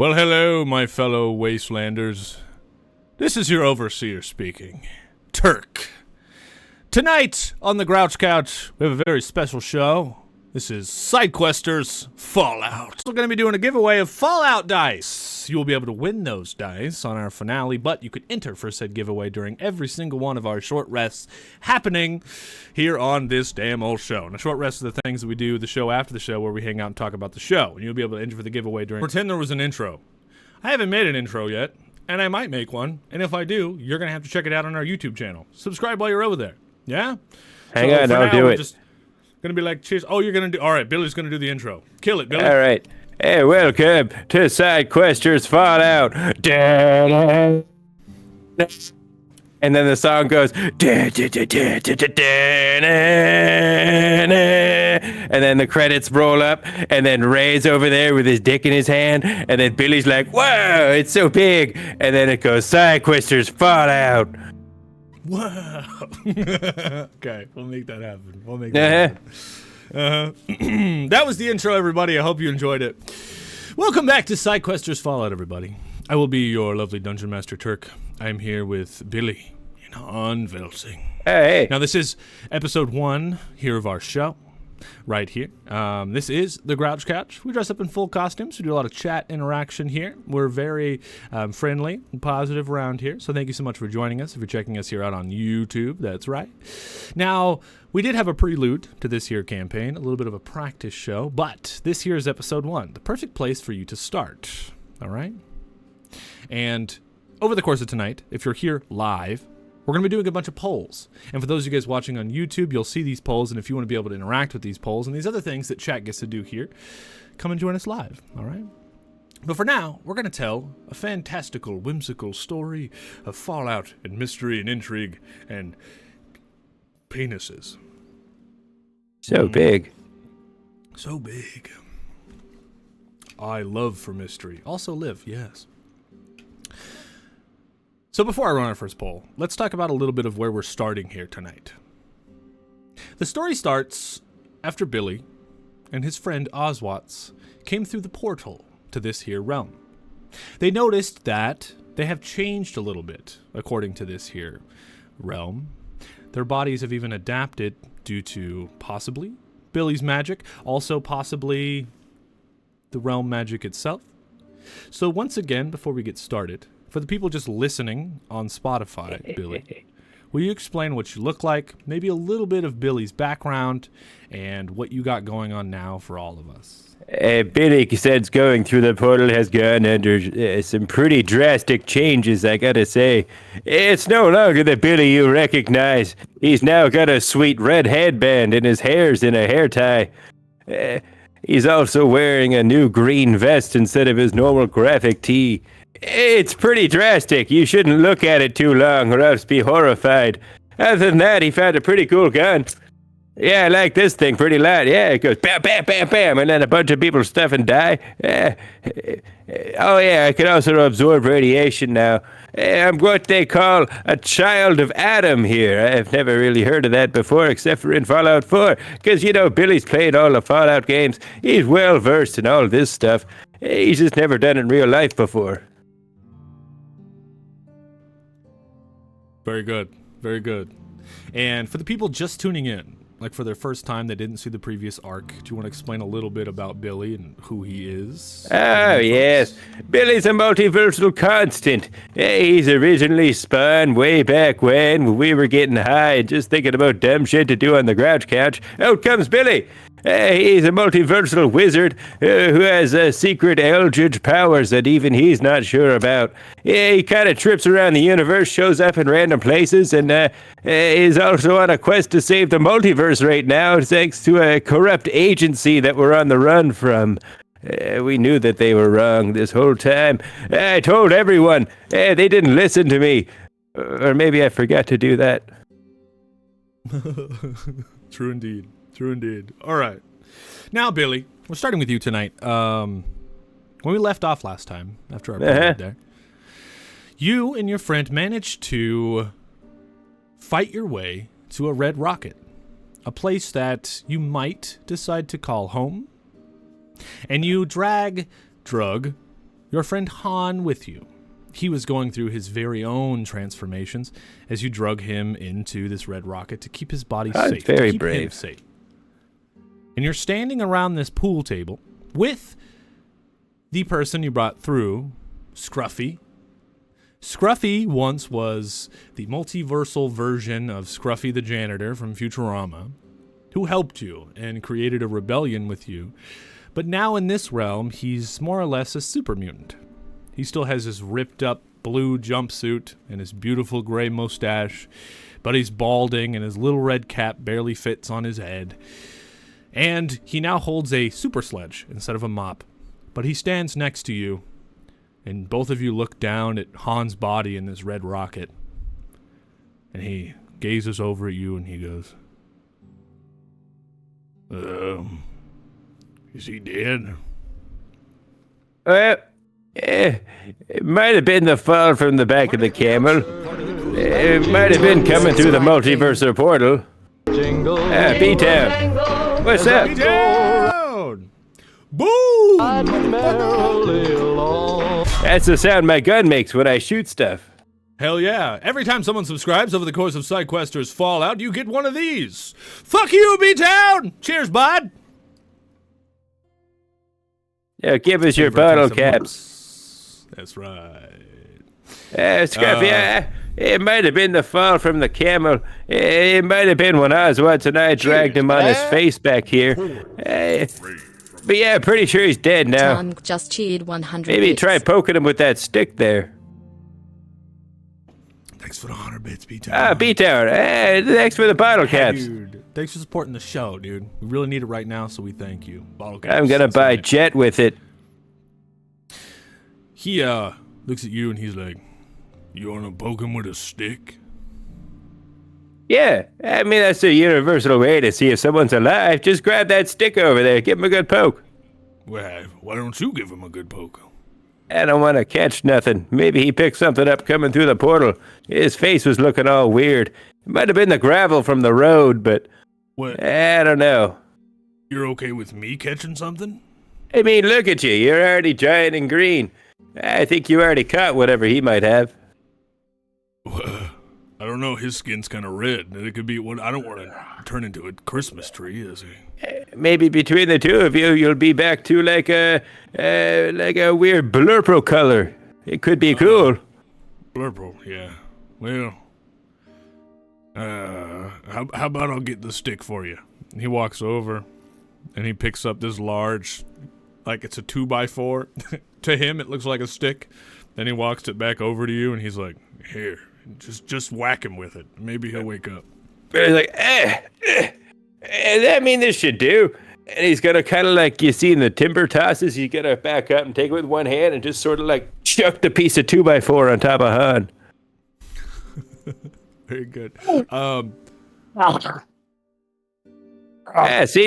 Well, hello, my fellow Wastelanders. This is your overseer speaking, Turk. Tonight on the Grouch Couch, we have a very special show. This is Sidequesters Fallout. We're going to be doing a giveaway of Fallout dice. You will be able to win those dice on our finale, but you could enter for said giveaway during every single one of our short rests happening here on this damn old show. And a short rest are the things that we do the show after the show where we hang out and talk about the show. And you'll be able to enter for the giveaway during... Pretend there was an intro. I haven't made an intro yet, and I might make one. And if I do, you're going to have to check it out on our YouTube channel. Subscribe while you're over there. Yeah? Hang on, I'll do it. Just gonna be like, cheers. Oh, you're gonna do. All right, Billy's gonna do the intro. Kill it, Billy. All right. Hey, welcome to Sidequesters Fallout. And then the song goes. And then the credits roll up, and then Ray's over there with his dick in his hand, and then Billy's like, "Whoa, it's so big!" And then it goes, Sidequesters Fallout. Wow. Okay, we'll make that happen. We'll make that happen. That was the intro, everybody. I hope you enjoyed it. Welcome back to Sidequesters Fallout, everybody. I will be your lovely Dungeon Master Turk. I am here with Billy and Han Velsing. Hey. Now, this is episode 1 here of our show. Right here. This is the Grouch Couch. We dress up in full costumes. We do a lot of chat interaction here. We're very friendly and positive around here. So thank you so much for joining us. If you're checking us here out on YouTube, that's right. Now, we did have a prelude to this here campaign, a little bit of a practice show, but this here is episode 1, the perfect place for you to start. All right? And over the course of tonight, if you're here live, we're going to be doing a bunch of polls. And for those of you guys watching on YouTube, you'll see these polls. And if you want to be able to interact with these polls and these other things that chat gets to do here, come and join us live. All right? But for now, we're going to tell a fantastical, whimsical story of fallout and mystery and intrigue and penises. So big. So big. I love for mystery. Also live, yes. So before I run our first poll, let's talk about a little bit of where we're starting here tonight. The story starts after Billy and his friend Oswatz came through the portal to this here realm. They noticed that they have changed a little bit, according to this here realm. Their bodies have even adapted due to possibly Billy's magic, also possibly the realm magic itself. So once again, before we get started, for the people just listening on Spotify, Billy, will you explain what you look like, maybe a little bit of Billy's background, and what you got going on now for all of us? Billy says going through the portal has gone under some pretty drastic changes, I gotta say. It's no longer the Billy you recognize. He's now got a sweet red headband and his hair's in a hair tie. He's also wearing a new green vest instead of his normal graphic tee. It's pretty drastic. You shouldn't look at it too long or else be horrified. Other than that, he found a pretty cool gun. Yeah, I like this thing pretty loud. Yeah, it goes bam, bam, bam, bam, and then a bunch of people stuff and die. Oh yeah, I can also absorb radiation now. I'm what they call a child of Adam here. I've never really heard of that before, except for in Fallout 4. Because, you know, Billy's played all the Fallout games. He's well versed in all this stuff. He's just never done it in real life before. Very good. Very good. And for the people just tuning in, like for their first time, they didn't see the previous arc, do you want to explain a little bit about Billy and who he is? Oh, yes. Billy's a multiversal constant. He's originally spawned way back when we were getting high and just thinking about dumb shit to do on the Grouch Couch. Out comes Billy. He's a multiversal wizard who has secret eldritch powers that even he's not sure about. He kind of trips around the universe, shows up in random places, and is also on a quest to save the multiverse right now, thanks to a corrupt agency that we're on the run from. We knew that they were wrong this whole time. I told everyone. They didn't listen to me. Or maybe I forgot to do that. True indeed. True indeed. All right. Now, Billy, we're starting with you tonight. When we left off last time, after our period there, you and your friend managed to fight your way to a red rocket, a place that you might decide to call home. And you drug your friend Han with you. He was going through his very own transformations as you drug him into this red rocket to keep his body safe. Very to keep brave. him safe. And you're standing around this pool table with the person you brought through, Scruffy. Scruffy once was the multiversal version of Scruffy the janitor from Futurama, who helped you and created a rebellion with you. But now in this realm, he's more or less a super mutant. He still has his ripped up blue jumpsuit and his beautiful gray mustache, but he's balding and his little red cap barely fits on his head. And he now holds a super sledge instead of a mop. But he stands next to you, and both of you look down at Han's body in this red rocket. And he gazes over at you and he goes, is he dead? It might have been the fall from the back of the camel. It might have been coming through the multiverse portal. B-Town. What's up? B-Town! Boom! That's the sound my gun makes when I shoot stuff. Hell yeah. Every time someone subscribes over the course of Sidequesters Fallout, you get one of these. Fuck you, B-Town! Cheers, bud! Yeah, give us your bottle caps. That's right. Scruffy, it might have been the fall from the camel. It might have been when Oswald and I dragged him on his face back here. But yeah, pretty sure he's dead now. Tom just cheered 100 Maybe bits. try poking him with that stick there. Thanks for the 100 bits, B-Town. B-Town. Thanks for the bottle caps. Dude, thanks for supporting the show, dude. We really need it right now, so we thank you. Bottle caps. I'm gonna buy Jet with it. He looks at you and he's like, you wanna poke him with a stick? Yeah, I mean, that's a universal way to see if someone's alive. Just grab that stick over there. Give him a good poke. Well, why don't you give him a good poke? I don't want to catch nothing. Maybe he picked something up coming through the portal. His face was looking all weird. It might have been the gravel from the road, but What? I don't know. You're okay with me catching something? I mean, look at you. You're already giant and green. I think you already caught whatever he might have. I don't know. His skin's kind of red. It could be what I don't want to turn into a Christmas tree, is he? Maybe between the two of you, you'll be back to like a weird blurple color. It could be cool. Blurple, yeah. Well, how about I'll get the stick for you? He walks over, and he picks up this large, like it's a 2x4. To him, it looks like a stick. Then he walks it back over to you, and he's like, "Here, just whack him with it. Maybe he'll wake up." But he's like, I mean, this should do. And he's gonna kind of like you see in the timber tosses, he's gonna back up and take it with one hand and just sort of like chuck the piece of 2x4 on top of Han. Very good. See,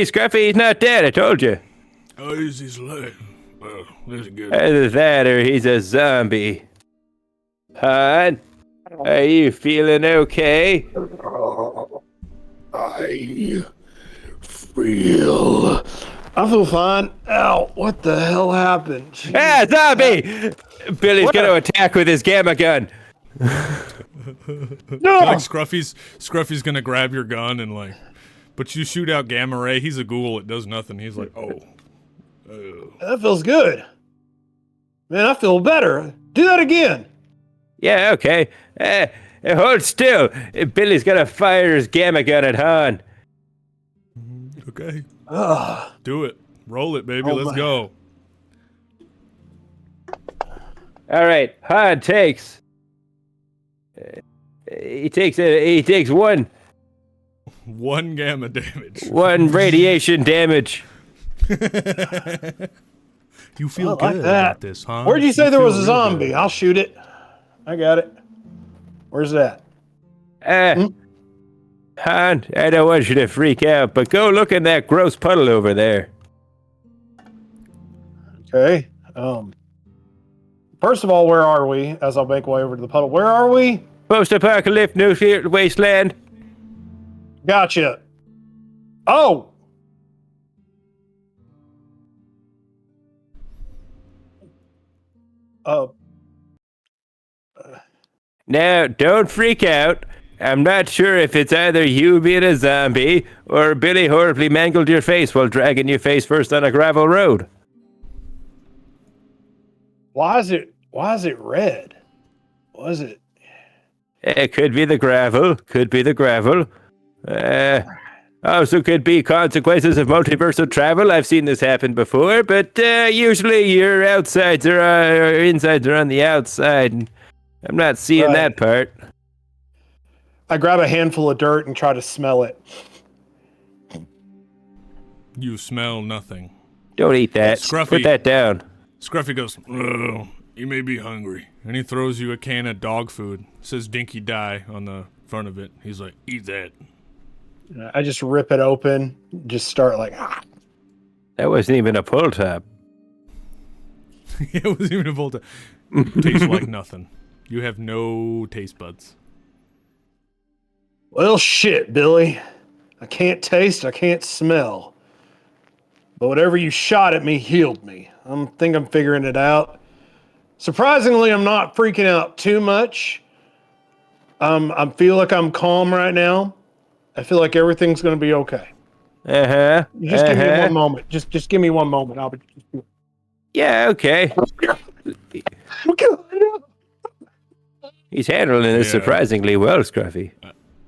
Scruffy, he's not dead. I told you. Oh, he's alive. Well, that's good. Either that or he's a zombie. Han, are you feeling okay? I feel fine. Ow, what the hell happened? Ah, zombie! Billy's gonna attack with his gamma gun. No! Like Scruffy's gonna grab your gun and like, but you shoot out gamma ray. He's a ghoul. It does nothing. He's like, oh. That feels good. Man, I feel better. Do that again. Yeah, okay. Hold still. Billy's gonna fire his gamma gun at Han. Okay. Do it. Roll it, baby. Oh, Let's my. go. All right, Han takes. He takes one Gamma damage. radiation damage. You feel I like good that. about this, huh? Where'd you say there feel was a real zombie? good. I'll shoot it. I got it. Where's that? Han, I don't want you to freak out, but go look in that gross puddle over there. Okay. First of all, where are we? As I'll make way over to the puddle. Where are we? Post-apocalyptic nuclear wasteland. Gotcha. Oh! Uh, Now, don't freak out. I'm not sure if it's either you being a zombie or Billy horribly mangled your face while dragging you face first on a gravel road. why is it red? Was it? It could be the gravel. Also could be consequences of multiversal travel. I've seen this happen before, but usually your outsides or insides are on the outside. And I'm not seeing that part. I grab a handful of dirt and try to smell it. You smell nothing. Don't eat that. Scruffy. Put that down. Scruffy goes, "Oh, you may be hungry." And he throws you a can of dog food. It says Dinky Die on the front of it. He's like, "Eat that." I just rip it open, just start like, That wasn't even a pull tab. It wasn't even a Volta. Tastes like nothing. You have no taste buds. well, shit, Billy. I can't taste, I can't smell. But whatever you shot at me healed me. I think I'm figuring it out. Surprisingly, I'm not freaking out too much. I feel like I'm calm right now. I feel like everything's going to be okay. Uh-huh. Just give me one moment. Just give me one moment. I'll be. Yeah, okay. He's handling this surprisingly well, Scruffy.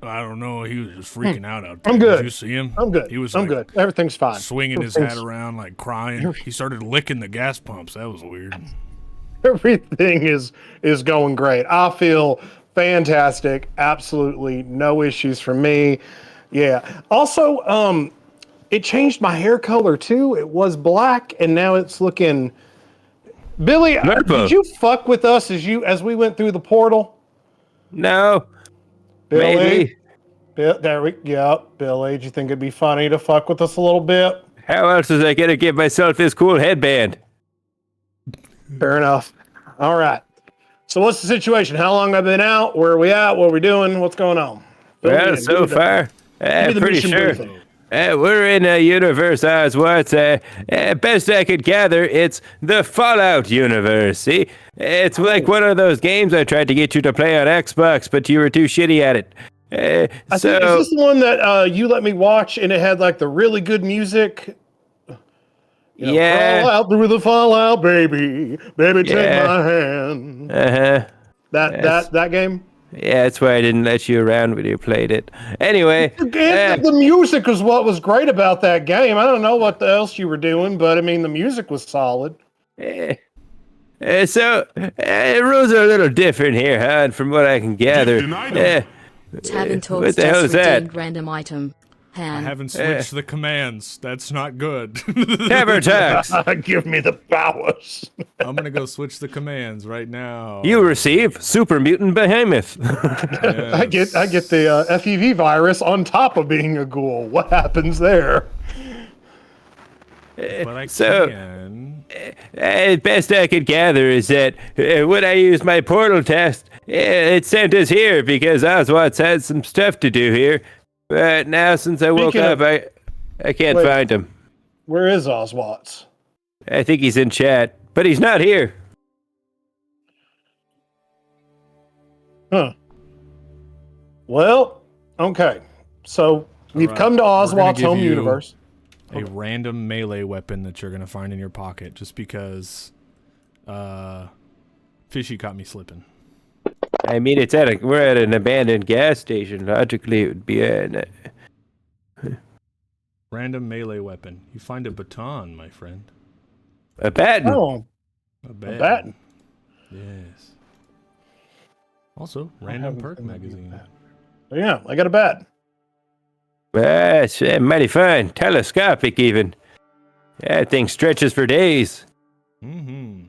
I don't know. He was just freaking out there. I'm good. Did you see him? I'm good. He was I'm good. Everything's fine. swinging his hat around, like crying. He started licking the gas pumps. That was weird. Everything is going great. I feel fantastic. Absolutely no issues for me. Yeah. Also, it changed my hair color too. It was black and now it's looking. Billy, did you fuck with us as we went through the portal? No. Billy, Maybe. there we go. Billy, do you think it'd be funny to fuck with us a little bit? How else was I going to give myself this cool headband? Fair enough. All right. So what's the situation? How long have I been out? Where are we at? What are we doing? What's going on? Well, so far, pretty sure. briefing. We're in a universe, Oswald. Best I could gather, it's the Fallout universe. See? It's like one of those games I tried to get you to play on Xbox, but you were too shitty at it. I think, is this the one that you let me watch and it had like the really good music? You know, yeah. Fall out through the fallout, baby. Baby, take my hand. Uh-huh. That game? Yeah, that's why I didn't let you around when you played it. Anyway. The music is what was great about that game. I don't know what else you were doing, but I mean, the music was solid. So, rules are a little different here, huh? And from what I can gather. Tavern talks What the hell is that? Random item. I haven't switched the commands. That's not good. Tavern talks. Give me the powers. I'm going to go switch the commands right now. You receive Super Mutant Behemoth. Yes. I get the FEV virus on top of being a ghoul. What happens there? But I So- can. Best I could gather is that when I used my portal test, it sent us here because Oswald's had some stuff to do here. But now, since I woke Speaking up, I can't Wait. find him. Where is Oswald's? I think he's in chat, but he's not here. Huh. Well, okay. So we've right. come to Oswald's give home you- universe. A random melee weapon that you're going to find in your pocket just because Fishy caught me slipping. I mean, we're at an abandoned gas station. Logically, it would be Random melee weapon. You find a baton, my friend. a baton. Oh, A baton. Yes. Also, random haven't perk seen that magazine. yeah, I got a bat. That's mighty fine. Telescopic, even. That thing stretches for days. Mm-hmm.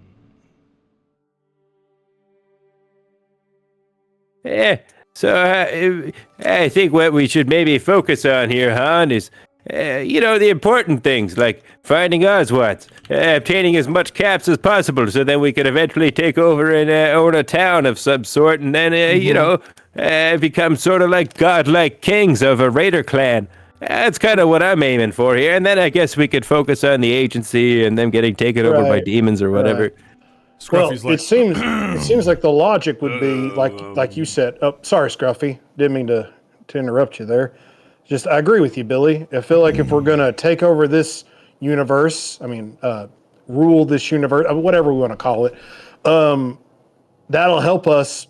Yeah. So I think what we should maybe focus on here, Han, is, the important things like finding Oswald, obtaining as much caps as possible so then we could eventually take over and own a town of some sort and then, become sort of like godlike kings of a raider clan. That's kind of what I'm aiming for here. And then I guess we could focus on the agency and them getting taken over by Right. demons or whatever. Scruffy's Well, it seems like the logic would be like you said. Oh, sorry, Scruffy. Didn't mean to interrupt you there. Just I agree with you, Billy. I feel like if we're gonna take over this universe, rule this universe, whatever we want to call it, that'll help us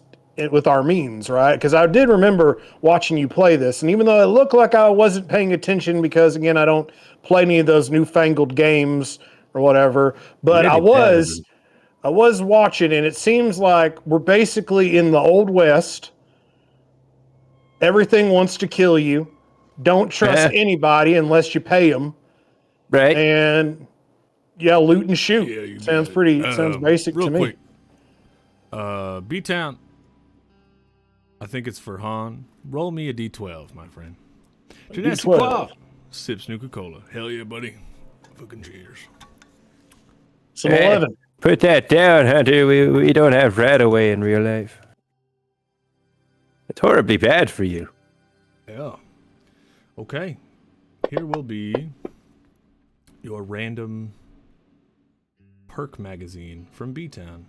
with our means, right? Because I did remember watching you play this, and even though it looked like I wasn't paying attention, because again, I don't play any of those newfangled games or whatever, but I was watching, and it seems like we're basically in the Old West. Everything wants to kill you. Don't trust anybody unless you pay them. Right. And yeah, loot and shoot. Yeah, sounds basic to me. Real quick. B-Town. I think it's for Han. Roll me a D12, my friend. D12. Sip Snooka-Cola. Hell yeah, buddy. Fucking cheers. Some 11. Put that down, Hunter. We don't have Radaway in real life. It's horribly bad for you. Yeah. Okay. Here will be your random perk magazine from B-Town.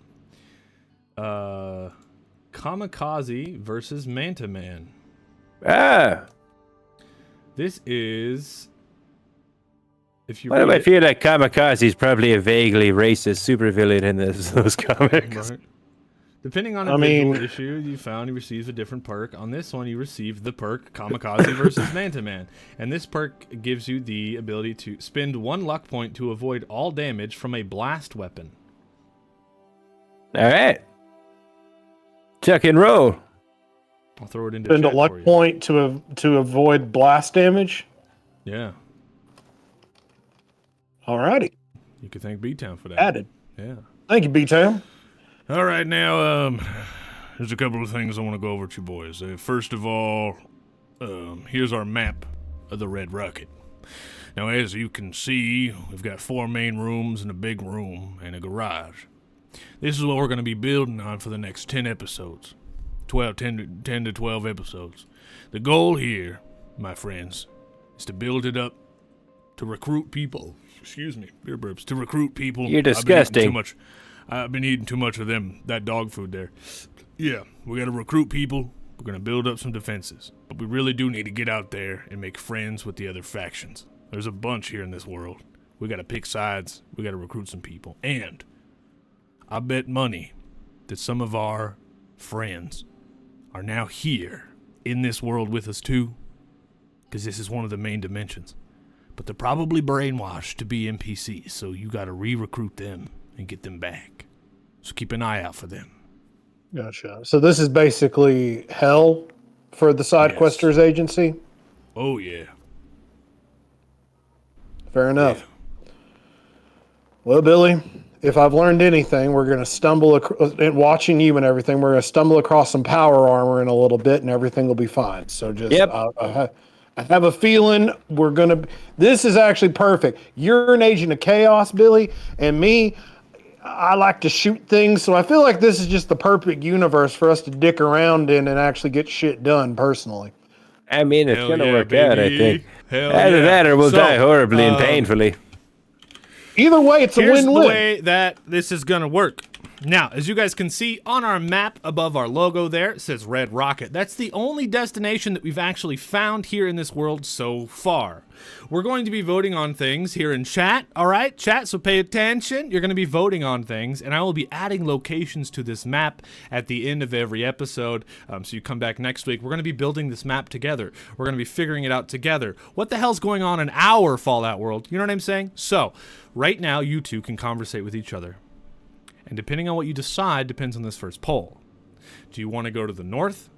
Kamikaze versus Manta Man. Ah. This is... Why do I feel like Kamikaze is probably a vaguely racist supervillain in those comics? Right. Depending on individual issue you found, you receive a different perk. On this one, you receive the perk Kamikaze versus Manta Man. And this perk gives you the ability to spend 1 luck point to avoid all damage from a blast weapon. All right. Chuck and roll. I'll throw it into Spend a chat luck for you. point to avoid blast damage. Yeah. Alrighty. You could thank B-Town for that. Added. Yeah. Thank you, B-Town. All right, now, there's a couple of things I want to go over with you boys. First of all, here's our map of the Red Rocket. Now, as you can see, we've got 4 main rooms and a big room and a garage. This is what we're going to be building on for the next 10 episodes. 10 to 12 episodes. The goal here, my friends, is to build it up, to recruit people. Excuse me, beer burps. To recruit people. You're disgusting. I've been eating too much of that dog food there. Yeah, we got to recruit people. We're going to build up some defenses. But we really do need to get out there and make friends with the other factions. There's a bunch here in this world. We got to pick sides. We got to recruit some people. And I bet money that some of our friends are now here in this world with us too. Because this is one of the main dimensions. But they're probably brainwashed to be NPCs. So you got to re-recruit them and get them back. So keep an eye out for them. Gotcha. So this is basically hell for the Sidequesters agency? Oh, yeah. Fair enough. Yeah. Well, Billy, if I've learned anything, we're going to stumble and watching you and everything, we're going to stumble across some power armor in a little bit and everything will be fine. So just, I have a feeling this is actually perfect. You're an agent of chaos, Billy, and me, I like to shoot things, so I feel like this is just the perfect universe for us to dick around in and actually get shit done personally. I mean, it's going to work out, I think. Either that or we'll die horribly and painfully. Either way, it's a win-win. Here's the way that this is going to work. Now, as you guys can see on our map above our logo there, it says Red Rocket. That's the only destination that we've actually found here in this world so far. We're going to be voting on things here in chat, all right? Chat, so pay attention. You're going to be voting on things, and I will be adding locations to this map at the end of every episode. So you come back next week. We're going to be building this map together. We're going to be figuring it out together. What the hell's going on in our Fallout world? You know what I'm saying? So, right now, you two can conversate with each other. And depending on what you decide depends on this first poll. Do you want to go to the north,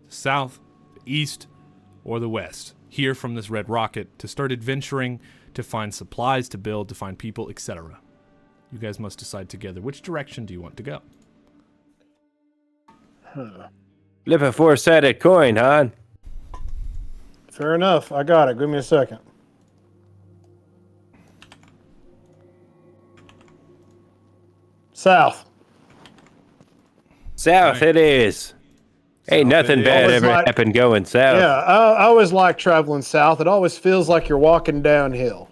the south, the east, or the west? Here from this Red Rocket to start adventuring, to find supplies to build, to find people, etc. You guys must decide together. Which direction do you want to go? Flip a 4-sided coin, Han. Fair enough. I got it. Give me a second. South right. It is. Ain't nothing bad ever happened going south. Yeah, I always like traveling south. It always feels like you're walking downhill.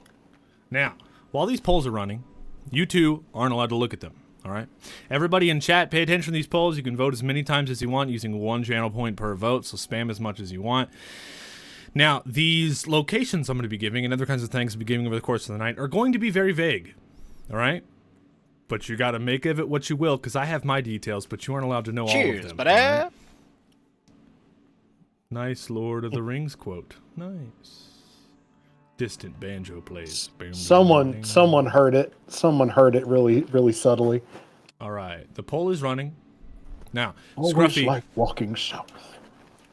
Now, while these polls are running, you two aren't allowed to look at them. All right. Everybody in chat, pay attention to these polls. You can vote as many times as you want using 1 channel point per vote, so spam as much as you want. Now, these locations I'm going to be giving and other kinds of things I'll be giving over the course of the night are going to be very vague. All right? But you got to make of it what you will, because I have my details, but you aren't allowed to know all of them. Cheers, buddy. Nice Lord of the Rings quote. Nice. Distant banjo plays. Someone heard it. Someone heard it really, really subtly. All right. The poll is running. Now, Always Scruffy like walking south.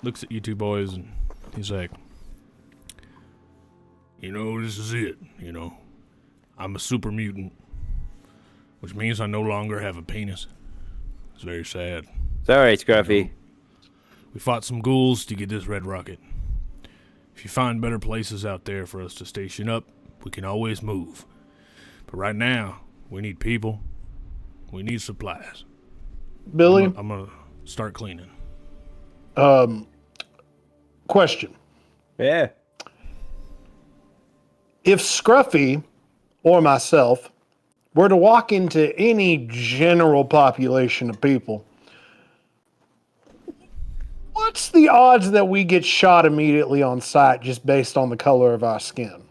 looks at you two boys and he's like, this is it. I'm a super mutant, which means I no longer have a penis. It's very sad. Sorry, Scruffy. We fought some ghouls to get this red rocket. If you find better places out there for us to station up, we can always move. But right now, we need people. We need supplies. Billy, I'm gonna start cleaning. question. Yeah. If Scruffy or myself were to walk into any general population of people, what's the odds that we get shot immediately on sight just based on the color of our skin?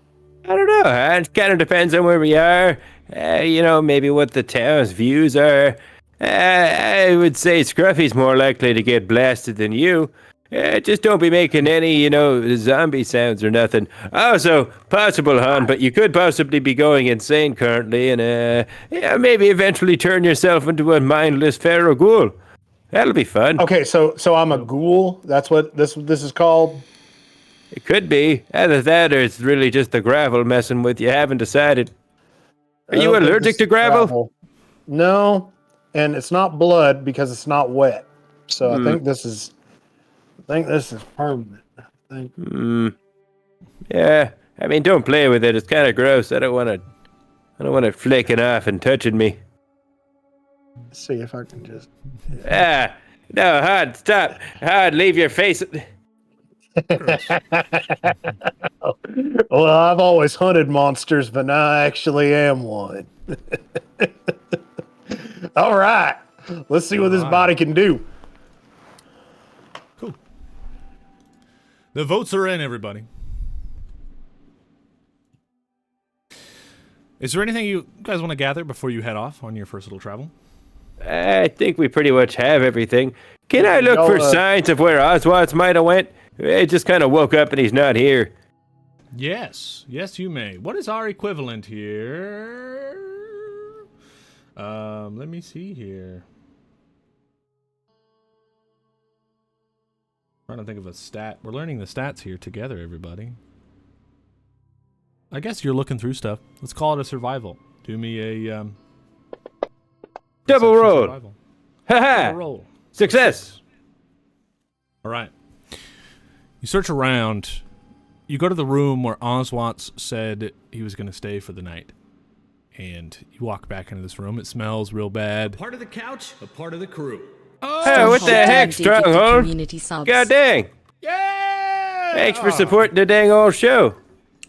I don't know. It kind of depends on where we are. Maybe what the town's views are. I would say Scruffy's more likely to get blasted than you. Just don't be making any, zombie sounds or nothing. Also, possible, hon, but you could possibly be going insane currently and, maybe eventually turn yourself into a mindless feral ghoul. That'll be fun. Okay, so I'm a ghoul. That's what this is called. It could be. Either that or it's really just the gravel messing with you. Haven't decided. Are you allergic to gravel? No, and it's not blood because it's not wet. So I think this is permanent. Yeah. I mean, don't play with it. It's kind of gross. I don't want it flaking off and touching me. Let's see if I can just. No, Hod, stop. Hod, leave your face. Well, I've always hunted monsters, but now I actually am one. All right. Let's see what this body can do. Cool. The votes are in, everybody. Is there anything you guys want to gather before you head off on your first little travel? I think we pretty much have everything. Can I look for signs of where Oswald's might have went? He just kind of woke up and he's not here. Yes, you may. What is our equivalent here? Let me see here. Trying to think of a stat. We're learning the stats here together, everybody. I guess you're looking through stuff. Let's call it a survival. Do me a double roll. Haha. Double roll. Success. All right. You search around. You go to the room where Oswald said he was going to stay for the night. And you walk back into this room. It smells real bad. Part of the couch, a part of the crew. Oh, what the heck, Stronghold? God dang. Yeah! Thanks for supporting the dang old show.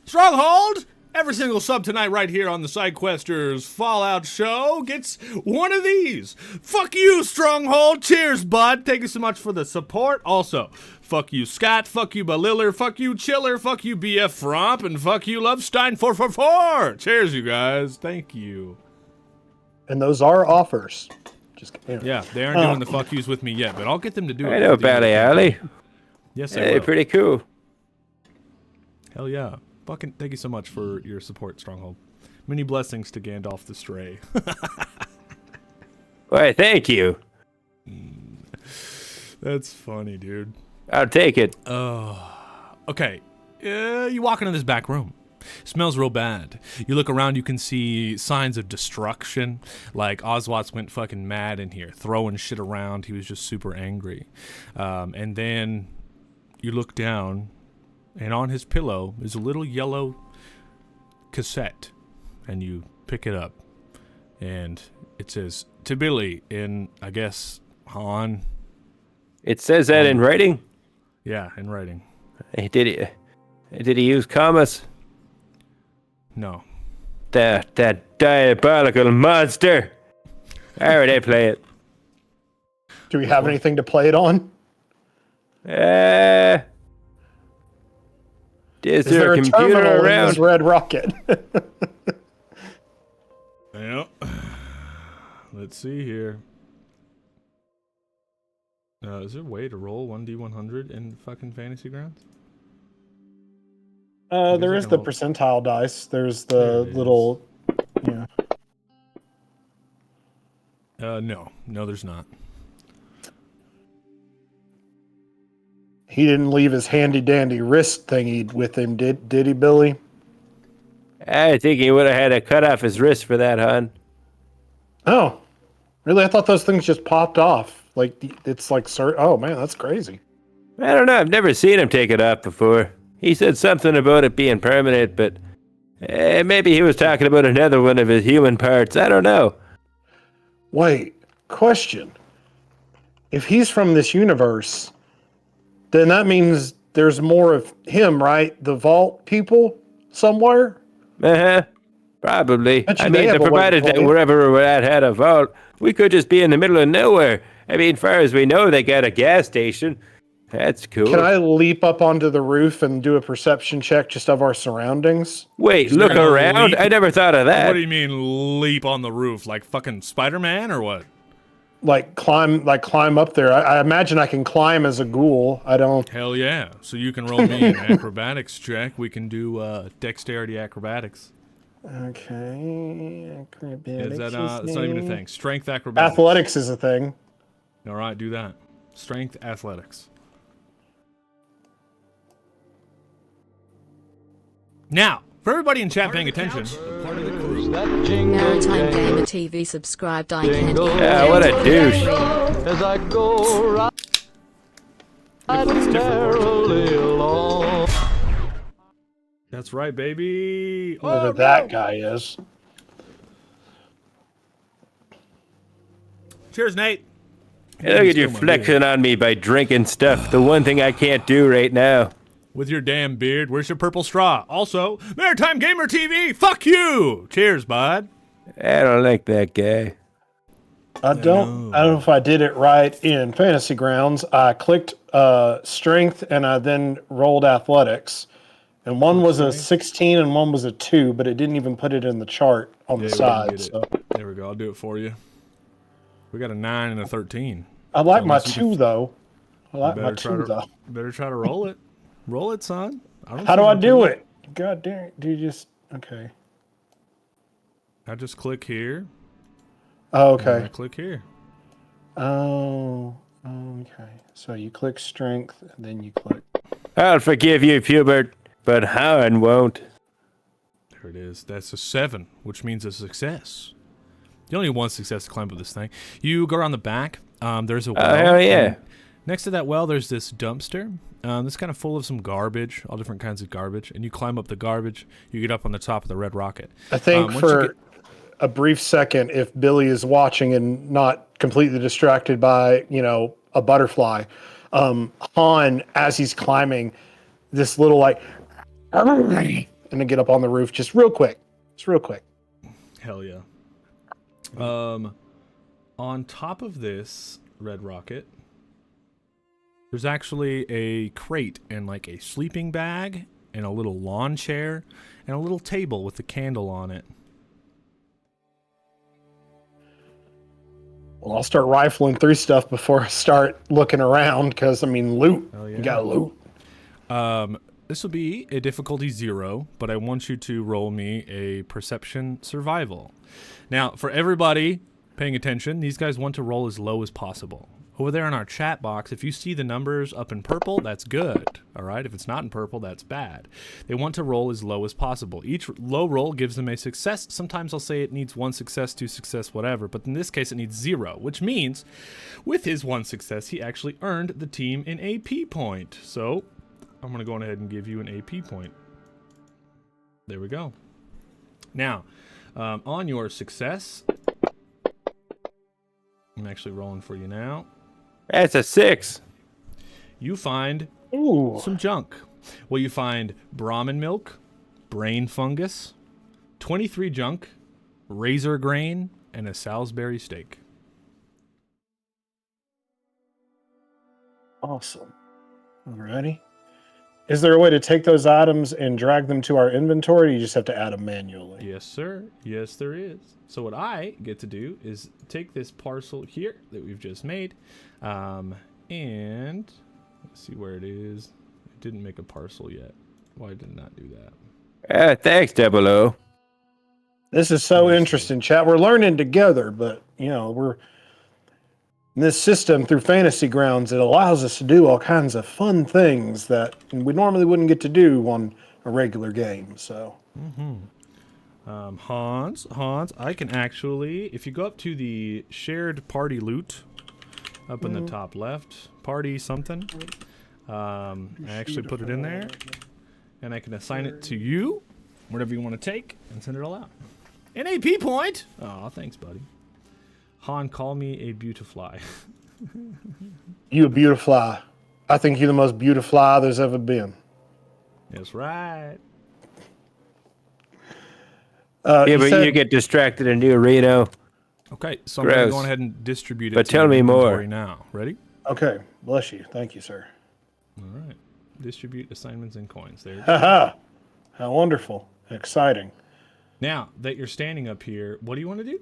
Stronghold! Every single sub tonight right here on the Sidequesters Fallout show gets one of these. Fuck you, Stronghold. Cheers, bud. Thank you so much for the support. Also, fuck you, Scott. Fuck you, Baliller. Fuck you, Chiller. Fuck you, BF Fromp. And fuck you, Lovestein444. Cheers, you guys. Thank you. And those are offers. Just kidding. Yeah, they aren't doing the fuck yous with me yet, but I'll get them to do it. I know Bally Alley. Yes, Hey, pretty cool. Hell yeah. Fucking thank you so much for your support, Stronghold. Many blessings to Gandalf the Stray. Why, thank you. That's funny, dude. I'll take it. Okay. You walk into this back room. Smells real bad. You look around, you can see signs of destruction. Like Oswald went fucking mad in here, throwing shit around. He was just super angry. And then you look down, and on his pillow is a little yellow cassette. And you pick it up. And it says, to Billy in, I guess, Han. It says that in writing? Yeah, in writing. Did he use commas? No. That diabolical monster. All right, I play it. Do we have anything to play it on? Is Is there there a a computer terminal in around? this red rocket? Yeah. Let's see here. Is there a way to roll 1d100 in fucking Fantasy Grounds? There I is can the roll. percentile dice. There's There the it is. little, yeah. No, there's not. He didn't leave his handy dandy wrist thingy with him, did he, Billy? I think he would have had to cut off his wrist for that, hon. Oh, really? I thought those things just popped off. Like it's like, oh man, that's crazy. I don't know. I've never seen him take it off before. He said something about it being permanent, but maybe he was talking about another one of his human parts. I don't know. Wait, question. If he's from this universe, then that means there's more of him, right? The vault people somewhere? Uh-huh. Probably. Bet you I they mean, have a way to provided that play it. wherever we're at had a vault, we could just be in the middle of nowhere. I mean, far as we know, they got a gas station. That's cool. Can I leap up onto the roof and do a perception check just of our surroundings? Wait, You're look gonna around? leap? I never thought of that. What do you mean leap on the roof? Like fucking Spider-Man or what? Like climb up there. I imagine I can climb as a ghoul. I don't. Hell yeah. So you can roll me an acrobatics check. We can do dexterity acrobatics. Okay. Acrobatics. Is that, is it's not even a thing. thing. Strength acrobatics. Athletics is a thing. All right, do that. Strength athletics. Now, for everybody in chat paying attention, Part of the crew. Maritime Gamer TV subscribed. I can't hear. Yeah, what a douche. As I go riding merrily along. that's right, baby. Whoever Oh, that no. guy is. Cheers, Nate. Hey, look at you Steal my flexing on me by drinking stuff. The one thing I can't do right now. With your damn beard. Where's your purple straw? Also, Maritime Gamer TV. Fuck you. Cheers, bud. I don't like that guy. I don't know if I did it right in Fantasy Grounds. I clicked strength and I then rolled athletics. And one was a 16 and one was a 2, but it didn't even put it in the chart on the Yeah, we side. didn't get So it. There we go. I'll do it for you. We got a 9 and a 13. I like So my unless you 2 though. I like Better my try 2 to though. better try to roll it. Roll it, son. Don't How do see I no do proof. it? God damn it. Do you just okay. I just click here. Oh, And I okay. click here. Oh, okay. So you click strength and then you click. I'll forgive you, Pubert, but Han won't. There it is. That's a 7, which means a success. You only need one success to climb up this thing. You go around the back. There's a well. Oh, hell yeah. and next to that well, there's this dumpster. That's kind of full of some garbage, all different kinds of garbage. And you climb up the garbage. You get up on the top of the red rocket. I think once you for get- a brief second, if Billy is watching and not completely distracted by, a butterfly, Han, as he's climbing, this little like, and then get up on the roof just real quick. Hell yeah. On top of this red rocket, there's actually a crate and like a sleeping bag and a little lawn chair and a little table with a candle on it. Well, I'll start rifling through stuff before I start looking around because, loot. Hell yeah. You got loot. This will be a difficulty 0, but I want you to roll me a perception survival. Now, for everybody paying attention, these guys want to roll as low as possible. Over there in our chat box, if you see the numbers up in purple, that's good. All right, if it's not in purple, that's bad. They want to roll as low as possible. Each low roll gives them a success. Sometimes I'll say it needs 1 success, 2 success, whatever, but in this case it needs 0, which means with his 1 success, he actually earned the team an AP point. So I'm going to go ahead and give you an AP point. There we go. Now, on your success, I'm actually rolling for you now. That's a 6. You find Ooh. some junk. Well, you find Brahmin milk, brain fungus, 23 junk, razor grain, and a Salisbury steak. Awesome. Alrighty. Is there a way to take those items and drag them to our inventory, or you just have to add them manually? Yes, sir. Yes, there is. So what I get to do is take this parcel here that we've just made, and let's see where it is. It didn't make a parcel yet. Why did it not do that? Thanks, Double O. This is so interesting, chat. We're learning together, but we're in this system through Fantasy Grounds. It allows us to do all kinds of fun things that we normally wouldn't get to do on a regular game. So, Hans, I can actually, if you go up to the shared party loot, up in the top left, party something, I actually put it in there, and I can assign it to you, whatever you want to take, and send it all out. An AP point! Oh, thanks, buddy. Han, call me a beautifly. You a beautifly. I think you're the most beautifly there's ever been. That's right. But you get distracted in New Reno. Okay, so I'm going to Gross. go ahead and distribute it But to tell your me more. inventory now. Ready? Okay, bless you. Thank you, sir. All right. Distribute assignments and coins. There. Haha. How wonderful. Exciting. Now that you're standing up here, what do you want to do?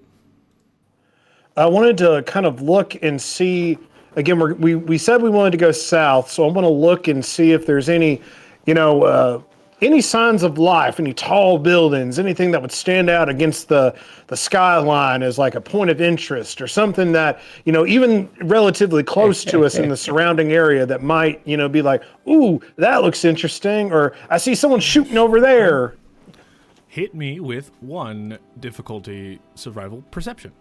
I wanted to kind of look and see. Again, we said we wanted to go south, so I'm going to look and see if there's any, any signs of life, any tall buildings, anything that would stand out against the skyline as like a point of interest or something that, even relatively close to us in the surrounding area that might, be like, ooh, that looks interesting, or I see someone shooting over there. Hit me with 1 difficulty survival perception.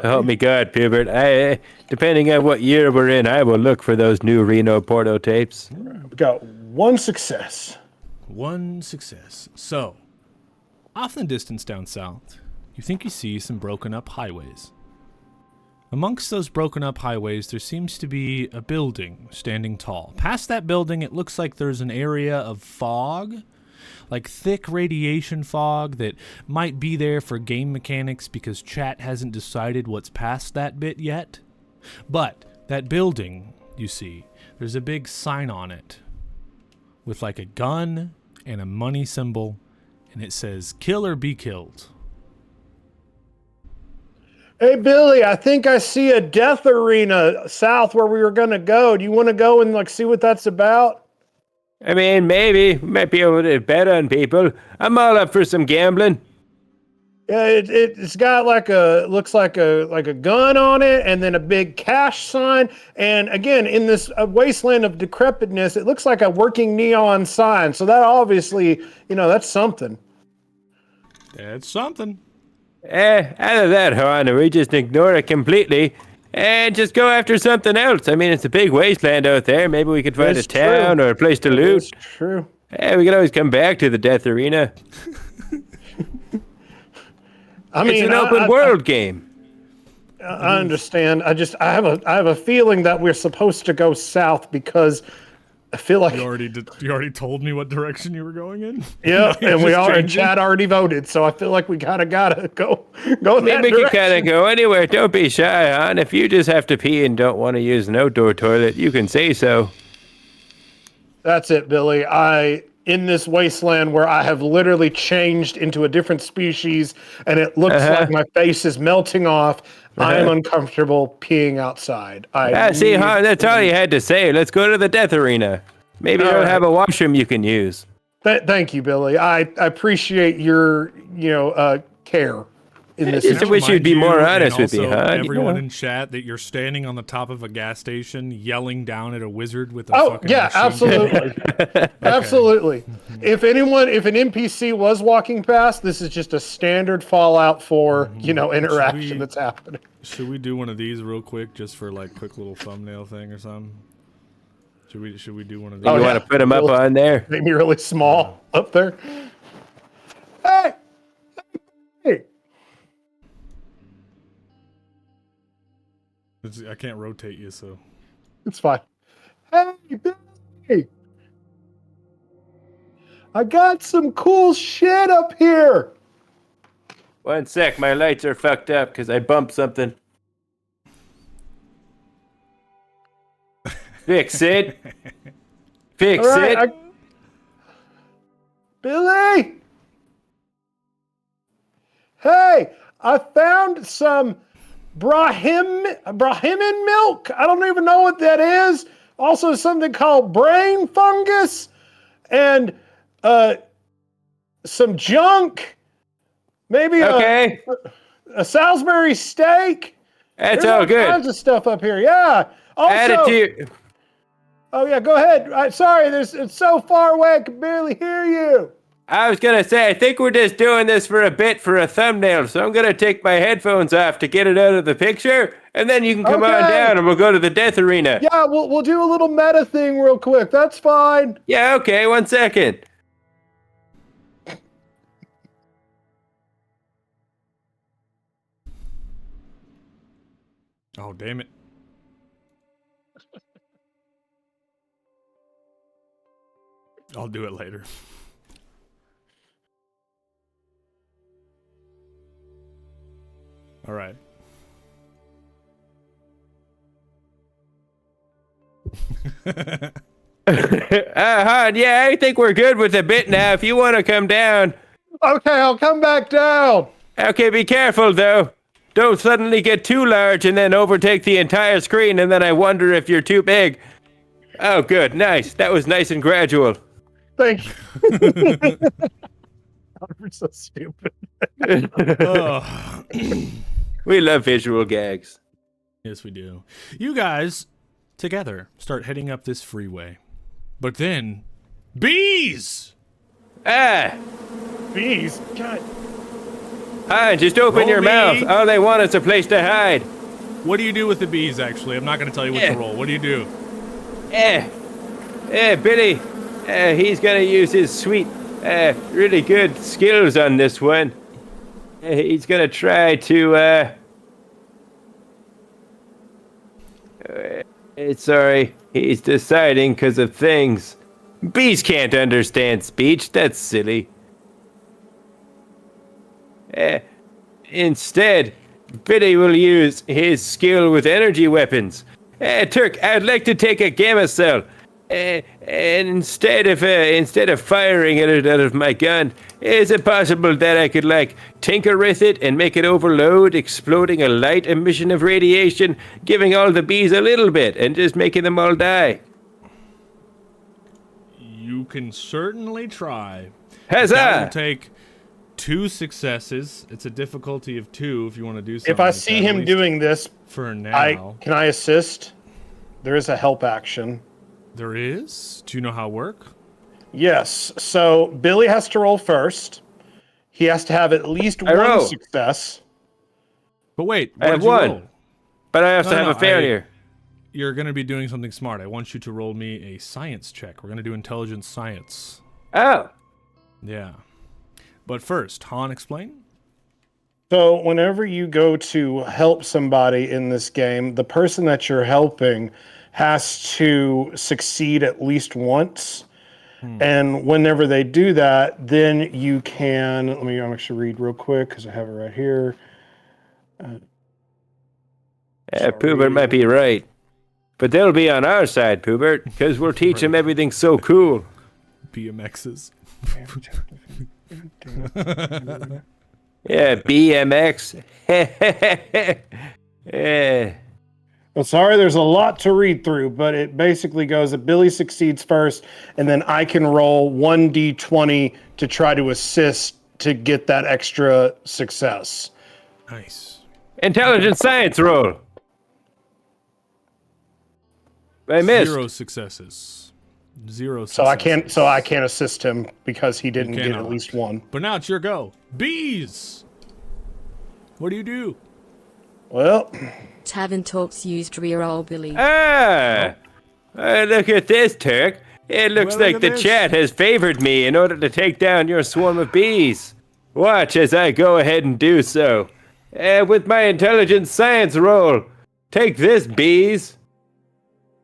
Help me God, Pubert. Depending on what year we're in, I will look for those new Reno Porto tapes. We got 1 success. 1 success. So, off in the distance down south, you think you see some broken up highways. Amongst those broken up highways, there seems to be a building standing tall. Past that building, it looks like there's an area of fog, like thick radiation fog that might be there for game mechanics because chat hasn't decided what's past that bit yet. But that building, you see, there's a big sign on it with like a gun and a money symbol, and it says, "Kill or be killed." Hey, Billy, I think I see a death arena south where we were going to go. Do you want to go and see what that's about? I mean, maybe. We might be able to bet on people. I'm all up for some gambling. Yeah, it's got looks like a gun on it, and then a big cash sign. And again, in this wasteland of decrepitness, it looks like a working neon sign. So that obviously, that's something. That's something. Out of that, Han, we just ignore it completely and just go after something else. I mean, it's a big wasteland out there. Maybe we could find That's a town true. or a place to loot. That's true. We can always come back to the death arena. I mean, It's an open world game. I understand. I have a feeling that we're supposed to go south because I feel like You already told me what direction you were going in? yeah, You're and we just all in changing? chat already voted, so I feel like we gotta go in that Maybe we can kind direction. of go anywhere. Don't be shy, Han. If you just have to pee and don't want to use an outdoor toilet, you can say so. That's it, Billy. In this wasteland where I have literally changed into a different species and it looks like my face is melting off, I am uncomfortable peeing outside. See, Han, that's all you had to say. Let's go to the death arena. Maybe they'll All right. have a washroom you can use. Thank you, Billy. I appreciate your care in this Just Can I wish you'd remind be you, more and honest with me, also Han. everyone in chat, that you're standing on the top of a gas station yelling down at a wizard with a Oh fucking yeah, machine gun. absolutely, absolutely. If an NPC was walking past, this is just a standard Fallout 4, interaction that's happening. Should we do one of these real quick, just for quick little thumbnail thing or something? Should we do one of these? You Oh, want yeah. to put them up on there? Make me really small up there. Hey, hey. I can't rotate you, so. It's fine. Hey, Billy. I got some cool shit up here. 1 sec, my lights are fucked up because I bumped something. Fix it. Fix All right, it. Billy! Hey, I found some Brahmin milk. I don't even know what that is. Also, something called brain fungus and some junk. Maybe Okay. a Salisbury steak. That's There's all good. Kinds of stuff up here. Yeah. Add it Also, to your... oh yeah, go ahead. Sorry, it's so far away I can barely hear you. I was gonna say, I think we're just doing this for a bit for a thumbnail, so I'm gonna take my headphones off to get it out of the picture, and then you can come on Okay. down and we'll go to the death arena. Yeah, we'll do a little meta thing real quick. That's fine. Yeah, okay, 1 second. Oh, damn it. I'll do it later. All right. Han, yeah, I think we're good with a bit now. If you want to come down. Okay, I'll come back down. Okay, be careful though. Don't suddenly get too large and then overtake the entire screen, and then I wonder if you're too big. Oh, good, nice. That was nice and gradual. Thank you. We're so stupid. Oh. We love visual gags. Yes, we do. You guys, together, start heading up this freeway. But then, bees! Ah, Bees. God. Han, just open Roll your me. mouth. All they want is a place to hide. What do you do with the bees, actually? I'm not going to tell you what Yeah. to roll. What do you do? Billy, he's gonna use his sweet, really good skills on this one. He's gonna try to, sorry, he's deciding because of things. Bees can't understand speech, that's silly. Instead, Billy will use his skill with energy weapons. Turk, I'd like to take a gamma cell. And instead of firing it out of my gun, is it possible that I could, like, tinker with it and make it overload, exploding a light emission of radiation, giving all the bees a little bit, and just making them all die? You can certainly try. Huzzah! That will take 2 successes. It's a difficulty of 2 if you want to do something. If I like see that, at him least doing this, for now. can I assist? There is a help action. There is? Do you know how it work? Yes. So Billy has to roll first. He has to have at least I one roll. success. But wait, I what have did you one. roll? But I also No, have no, a failure. You're going to be doing something smart. I want you to roll me a science check. We're going to do intelligence science. Oh. Yeah. But first, Han, explain. So whenever you go to help somebody in this game, the person that you're helping has to succeed at least once. And whenever they do that, then you can, let me actually read real quick because I have it right here. Poobert might be right. But they'll be on our side, Poobert, because we'll teach them everything so cool. BMXs. Yeah, BMX. Yeah. Well, sorry, there's a lot to read through, but it basically goes that Billy succeeds first, and then I can roll 1d20 to try to assist to get that extra success. Nice. Intelligent science roll. I missed. 0 successes. 0 successes. So I can't assist him because he didn't get cannot. at least one. But now it's your go. Bees! What do you do? Well, Tavern Talks used reroll Billy. Ah! Look at this, Turk. It looks Well, like look the at this. chat has favored me in order to take down your swarm of bees. Watch as I go ahead and do so. With my intelligent science roll. Take this, bees.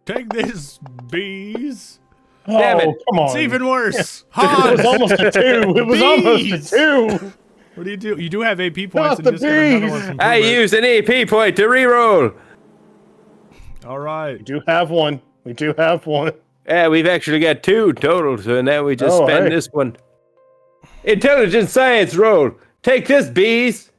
Take this, bees. Damn oh, it. come on. It's even worse. It Han! was almost a 2. It was Bees! almost a 2. What do? You do have AP points Not and the just got another bees! one from I Hubert. used an AP point to reroll. All right. You do have one. We do have one. Yeah, we've actually got 2 total, so now we just spend hey. this one. Intelligent science roll. Take this, bees.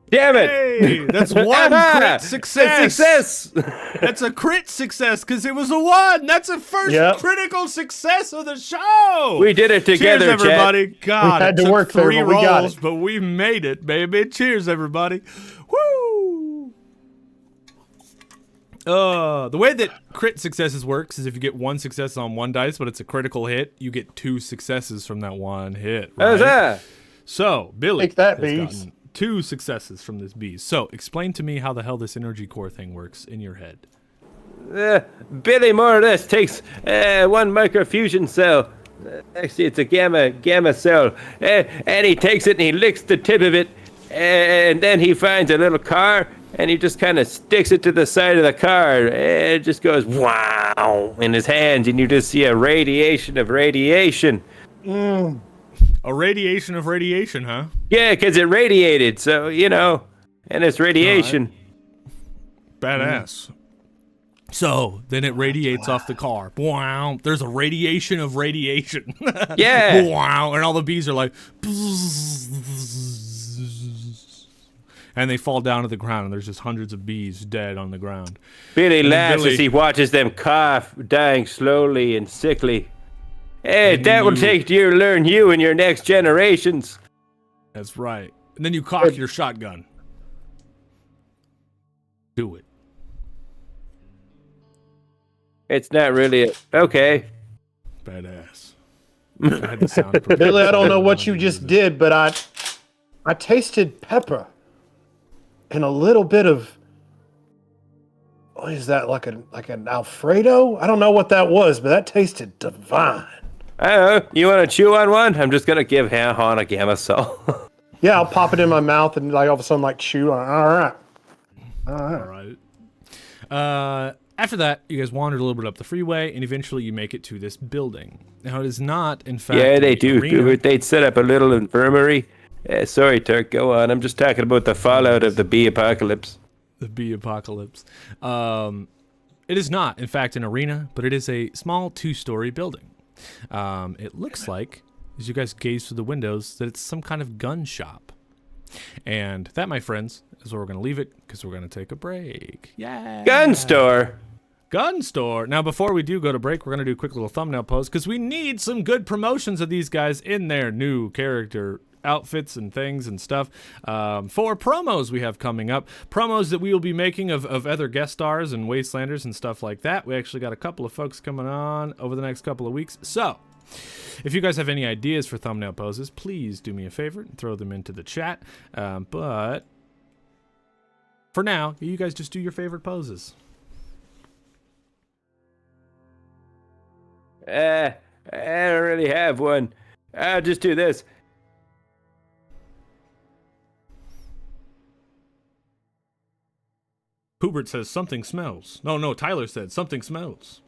Damn it! Hey, that's one crit success. Success. That's a crit success because it was a 1. That's a first Yep. critical success of the show. We did it together, Cheers, everybody. God, We had it to took work there, 3 but we got rolls, it. but we made it, baby. Cheers, everybody. Woo! The way that crit successes works is if you get 1 success on 1 dice, but it's a critical hit, you get 2 successes from that 1 hit. Right? How's that? So, Billy Take that, has bees. gotten 2 successes from this bees. So, explain to me how the hell this energy core thing works in your head. Billy more or less takes 1 microfusion cell. Actually, it's a gamma cell. And he takes it and he licks the tip of it. And then he finds a little car and he just kind of sticks it to the side of the car. And it just goes wow in his hands. And you just see a radiation of radiation. A radiation of radiation, huh? Yeah, because it radiated. So, and it's radiation. Badass. So, then it radiates off the car. Wow. There's a radiation of radiation. Yeah. Wow. And all the bees are like... And they fall down to the ground, and there's just hundreds of bees dead on the ground. Billy then laughs Billy- as he watches them cough, dying slowly and sickly. Hey, And that will you- take you learn you in your next generations. That's right. And then you cock your shotgun. Do it. It's not really okay. Badass. I had the sound prepared. Billy, I don't know what you just did, but I tasted pepper and a little bit of, what is that, like an Alfredo? I don't know what that was, but that tasted divine. I don't know. You want to chew on one? I'm just gonna give Han a gamma cell. Yeah, I'll pop it in my mouth and like all of a sudden like chew on it. All right. After that, you guys wandered a little bit up the freeway, and eventually you make it to this building. Now, it is not, in fact, Yeah, they an do. arena. They'd set up a little infirmary. Sorry, Turk. Go on. I'm just talking about the fallout of the bee apocalypse. The bee apocalypse. It is not, in fact, an arena, but it is a small 2-story building. It looks like, as you guys gaze through the windows, that it's some kind of gun shop. And that, my friends, is where we're going to leave it, because we're going to take a break. Yeah. Gun store. Gun store. Now, before we do go to break, we're going to do a quick little thumbnail pose, because we need some good promotions of these guys in their new character outfits and things and stuff for promos we have coming up. Promos that we will be making of other guest stars and Wastelanders and stuff like that. We actually got a couple of folks coming on over the next couple of weeks. So, if you guys have any ideas for thumbnail poses, please do me a favor and throw them into the chat. But for now, you guys just do your favorite poses. I don't really have one. I'll just do this. Hubert says something smells. No, Tyler said something smells.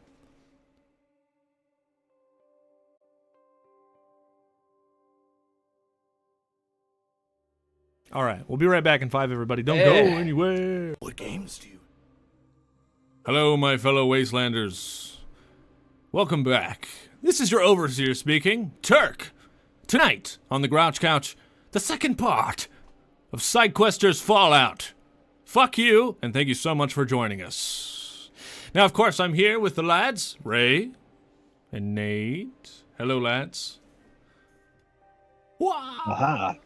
All right, we'll be right back in 5, everybody. Don't go anywhere. What games do you? Hello, my fellow Wastelanders. Welcome back. This is your overseer speaking, Turk. Tonight, on the Grouch Couch, the second part of Sidequesters Fallout. Fuck you, and thank you so much for joining us. Now, of course, I'm here with the lads, Ray and Nate. Hello, lads. Wow. Aha.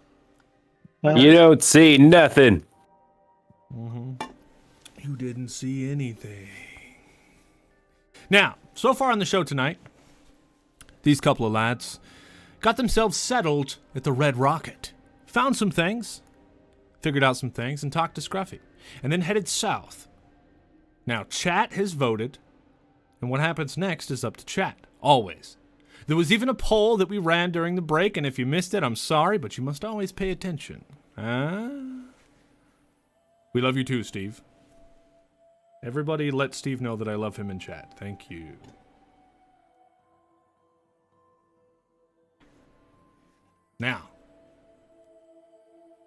You don't see nothing. You didn't see anything. Now, so far on the show tonight, these couple of lads got themselves settled at the Red Rocket. Found some things, figured out some things, and talked to Scruffy. And then headed south. Now, chat has voted, and what happens next is up to chat, always. There was even a poll that we ran during the break, and if you missed it, I'm sorry, but you must always pay attention. We love you too, Steve. Everybody let Steve know that I love him in chat. Thank you. Now,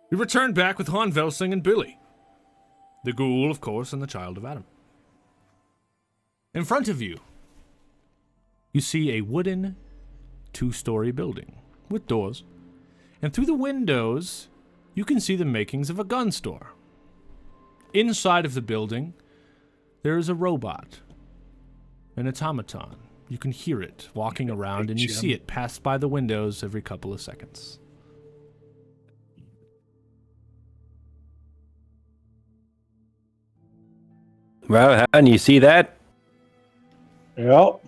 we returned back with Han Velsing and Billy. The ghoul, of course, and the child of Adam. In front of you, you see a wooden 2-story building with doors, and through the windows, you can see the makings of a gun store. Inside of the building, there is a robot, an automaton. You can hear it walking around, and you see it pass by the windows every couple of seconds. Well, Han, you see that? Yep.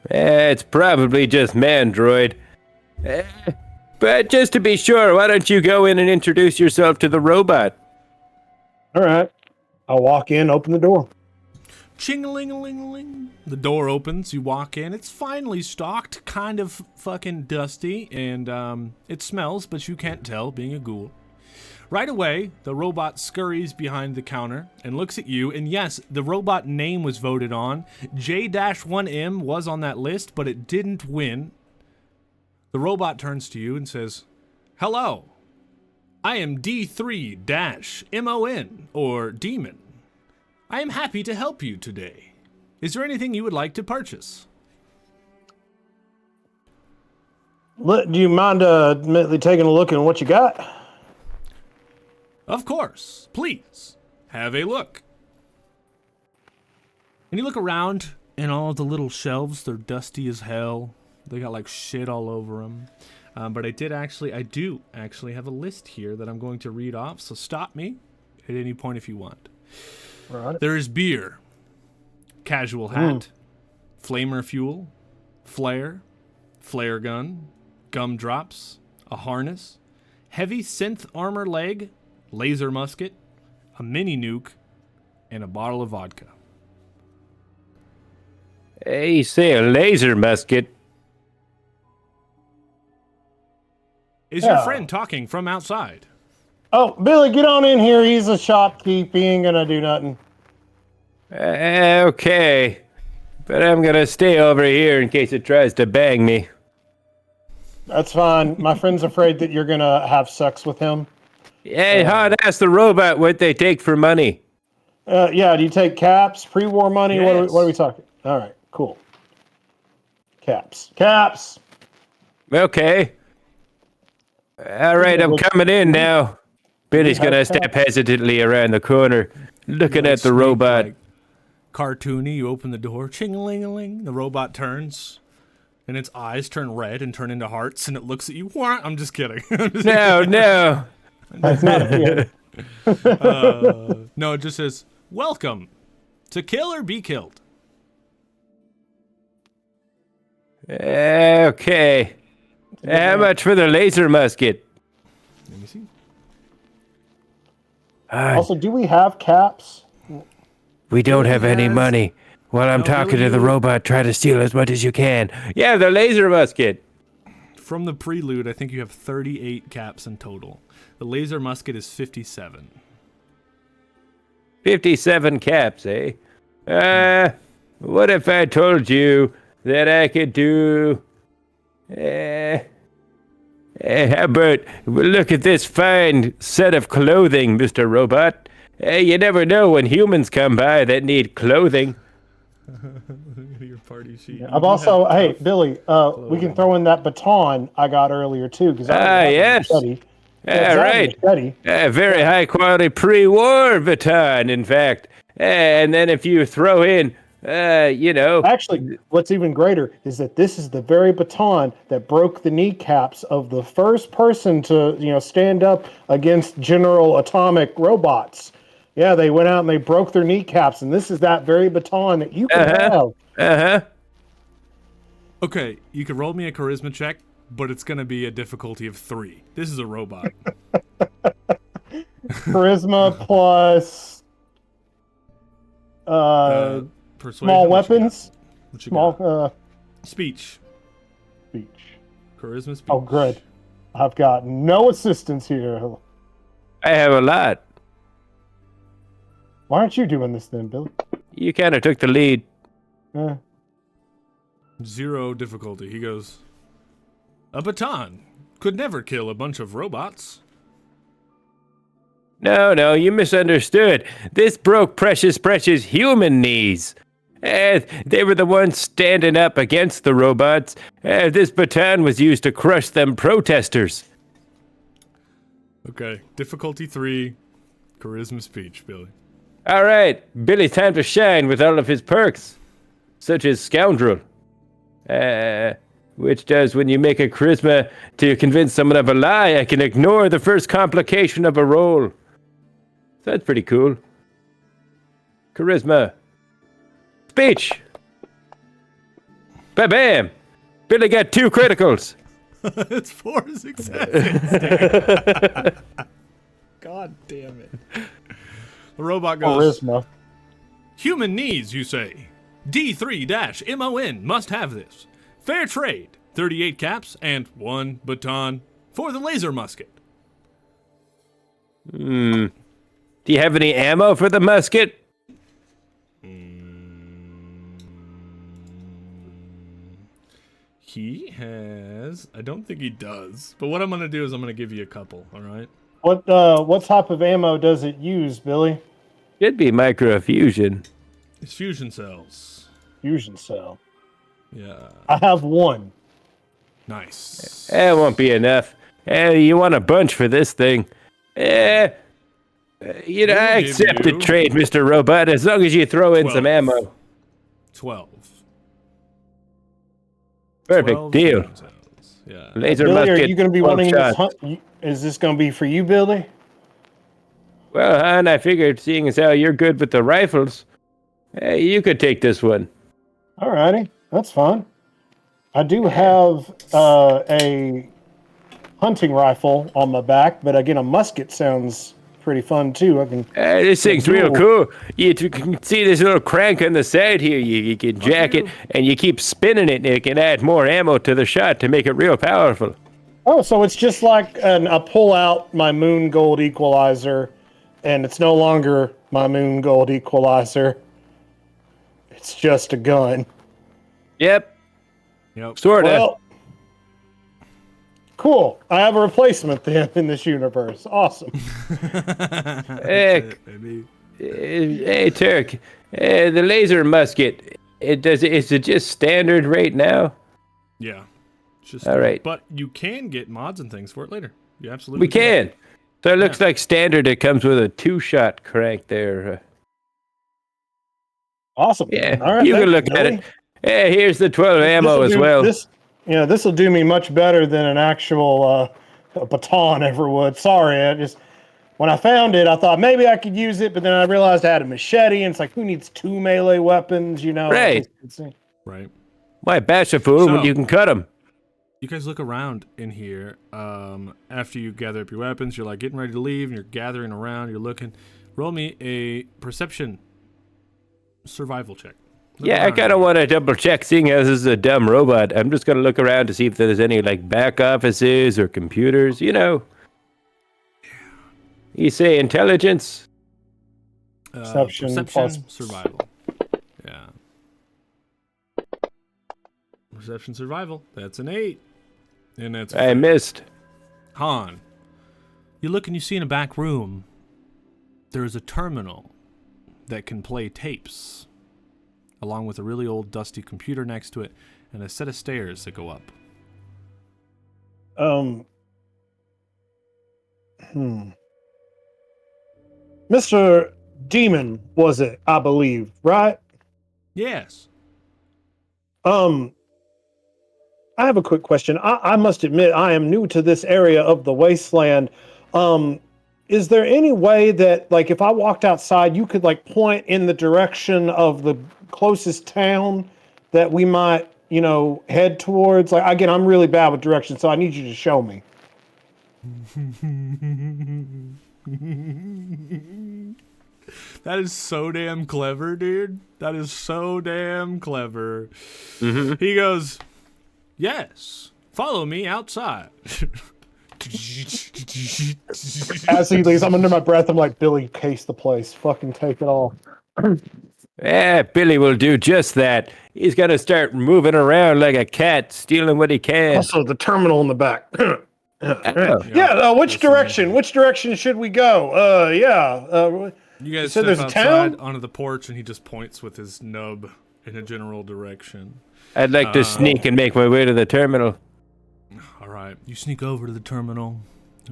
It's probably just Mandroid. But just to be sure, why don't you go in and introduce yourself to the robot? All right. I'll walk in, open the door. Ching-a-ling-a-ling-a-ling. The door opens, you walk in. It's finely stocked, kind of fucking dusty, and it smells, but you can't tell, being a ghoul. Right away, the robot scurries behind the counter and looks at you, and yes, the robot name was voted on. J-1M was on that list, but it didn't win. The robot turns to you and says, "Hello, I am D3-MON, or Demon. I am happy to help you today. Is there anything you would like to purchase?" Do you mind admittedly taking a look at what you got? Of course. Please, have a look. And you look around, and all the little shelves, they're dusty as hell. They got like shit all over them. But I do actually have a list here that I'm going to read off, so stop me at any point if you want. Right. There is beer, casual hat, flamer fuel, flare gun, gumdrops, a harness, heavy synth armor leg, laser musket, a mini nuke, and a bottle of vodka. Hey, you say a laser musket? Is your friend talking from outside? Oh, Billy, get on in here. He's a shopkeep. He ain't gonna do nothing. Okay. But I'm gonna stay over here in case it tries to bang me. That's fine. My friend's afraid that you're gonna have sex with him. Hey, Han, ask the robot what they take for money. Yeah, do you take caps, pre-war money? Yes. What are we talking? All right, cool. Caps. Okay. All right, I'm coming in now. Billy's gonna step hesitantly around the corner, looking at the robot. Like, cartoony, you open the door, ching-a-ling-a-ling. The robot turns, and its eyes turn red and turn into hearts, and it looks at you. Wah! I'm just kidding. No. That's not a fear. No, it just says, "Welcome to Kill or Be Killed." Okay. How much for the laser musket? Let me see. Also, do we have caps? We don't have any Yes. money. While I'm talking to the really? robot, try to steal as much as you can. Yeah, the laser musket. From the prelude, I think you have 38 caps in total. The laser musket is 57. 57 caps, eh? What if I told you that I could do... how about look at this fine set of clothing, Mr. Robot. You never know when humans come by that need clothing. Your party sheet. I've also, hey, Billy, we can throw in that baton I got earlier, too. Because yes. Right. A very high quality pre-war baton, in fact. And then if you throw in, Actually, what's even greater is that this is the very baton that broke the kneecaps of the first person to, stand up against General Atomic robots. Yeah, they went out and they broke their kneecaps, and this is that very baton that you can have. Okay, you can roll me a charisma check, but it's going to be a difficulty of 3. This is a robot. Charisma plus Persuasion, small weapons. What you Small got? Speech. speech. Charisma, speech. Oh, good. I've got no assistance here. I have a lot. Why aren't you doing this then, Billy? You kind of took the lead. 0 difficulty. He goes, "A baton could never kill a bunch of robots." No, you misunderstood. This broke precious human knees. They were the ones standing up against the robots. This baton was used to crush them protesters. Okay, difficulty 3, charisma speech, Billy. All right, Billy, time to shine with all of his perks, such as scoundrel, which does when you make a charisma to convince someone of a lie, I can ignore the first complication of a roll. So that's pretty cool. Charisma. Speech. Bam! Billy got 2 criticals. It's 4 successes. God damn it. The robot goes, Charisma. human needs, you say? D3-MON must have this. Fair trade, 38 caps and 1 baton for the laser musket. Do you have any ammo for the musket? He has... I don't think he does. But what I'm going to do is I'm going to give you a couple, all right? What type of ammo does it use, Billy? Should be microfusion. It's fusion cells. Fusion cell. Yeah. I have 1. Nice. It won't be enough. You want a bunch for this thing. I give accept the you- trade, Mr. Robot, as long as you throw in 12. some ammo. 12. Perfect 12 deal. fusion cells. Yeah. Laser Billy, musket. are you going to be 12 wanting shots. this? Is this going to be for you, Billy? Well, hon, I figured, seeing as how you're good with the rifles, you could take this one. Alrighty, that's fine. I do have a hunting rifle on my back, but again, a musket sounds pretty fun too. I can. This thing's real cool. You can see this little crank on the side here. You can jack it, and you keep spinning it, and it can add more ammo to the shot to make it real powerful. Oh, so it's just like I pull out my moon gold equalizer, and it's no longer my moon gold equalizer. It's just a gun. Yep, Yep. sort of. Well, cool. I have a replacement then in this universe. Awesome. Heck, Maybe. hey, Turk, the laser musket, is it just standard right now? Yeah. It's just All right. But you can get mods and things for it later. You absolutely We can. So it looks like standard. It comes with a 2-shot crank there. Awesome. Yeah, All right, you can thank look at Billy. it. Yeah, here's the 12 ammo This'll as do- well. This will do me much better than an actual baton ever would. Sorry, when I found it, I thought maybe I could use it, but then I realized I had a machete, and it's like, who needs 2 melee weapons? You know? Right. Right. Why bash a fool when So- you can cut him? You guys look around in here. After you gather up your weapons, you're like getting ready to leave, and you're gathering around. You're looking. Roll me a perception survival check. Look Yeah, I around kind of here. want to double check, seeing as this is a dumb robot. I'm just going to look around to see if there's any, like, back offices or computers, you know. You say intelligence? Perception perception plus- survival. Yeah. Perception survival. That's an 8. And that's I missed. Han. You look and you see in a back room there is a terminal that can play tapes, along with a really old dusty computer next to it and a set of stairs that go up. Mr. Demon, was it? I believe, right? Yes. I have a quick question. I must admit, I am new to this area of the Wasteland. Is there any way that, like, if I walked outside, you could, like, point in the direction of the closest town that we might, head towards? Like, again, I'm really bad with directions, so I need you to show me. That is so damn clever, dude. That is so damn clever. He goes, yes, follow me outside. As he leaves, I'm under my breath. I'm like, Billy, case the place. Fucking take it all. Billy will do just that. He's going to start moving around like a cat, stealing what he can. Also, the terminal in the back. Oh. Yeah. Which direction? Which direction should we go? Yeah. You guys said step there's a outside town? onto the porch, and he just points with his nub in a general direction. I'd like to sneak and make my way to the terminal. All right, you sneak over to the terminal,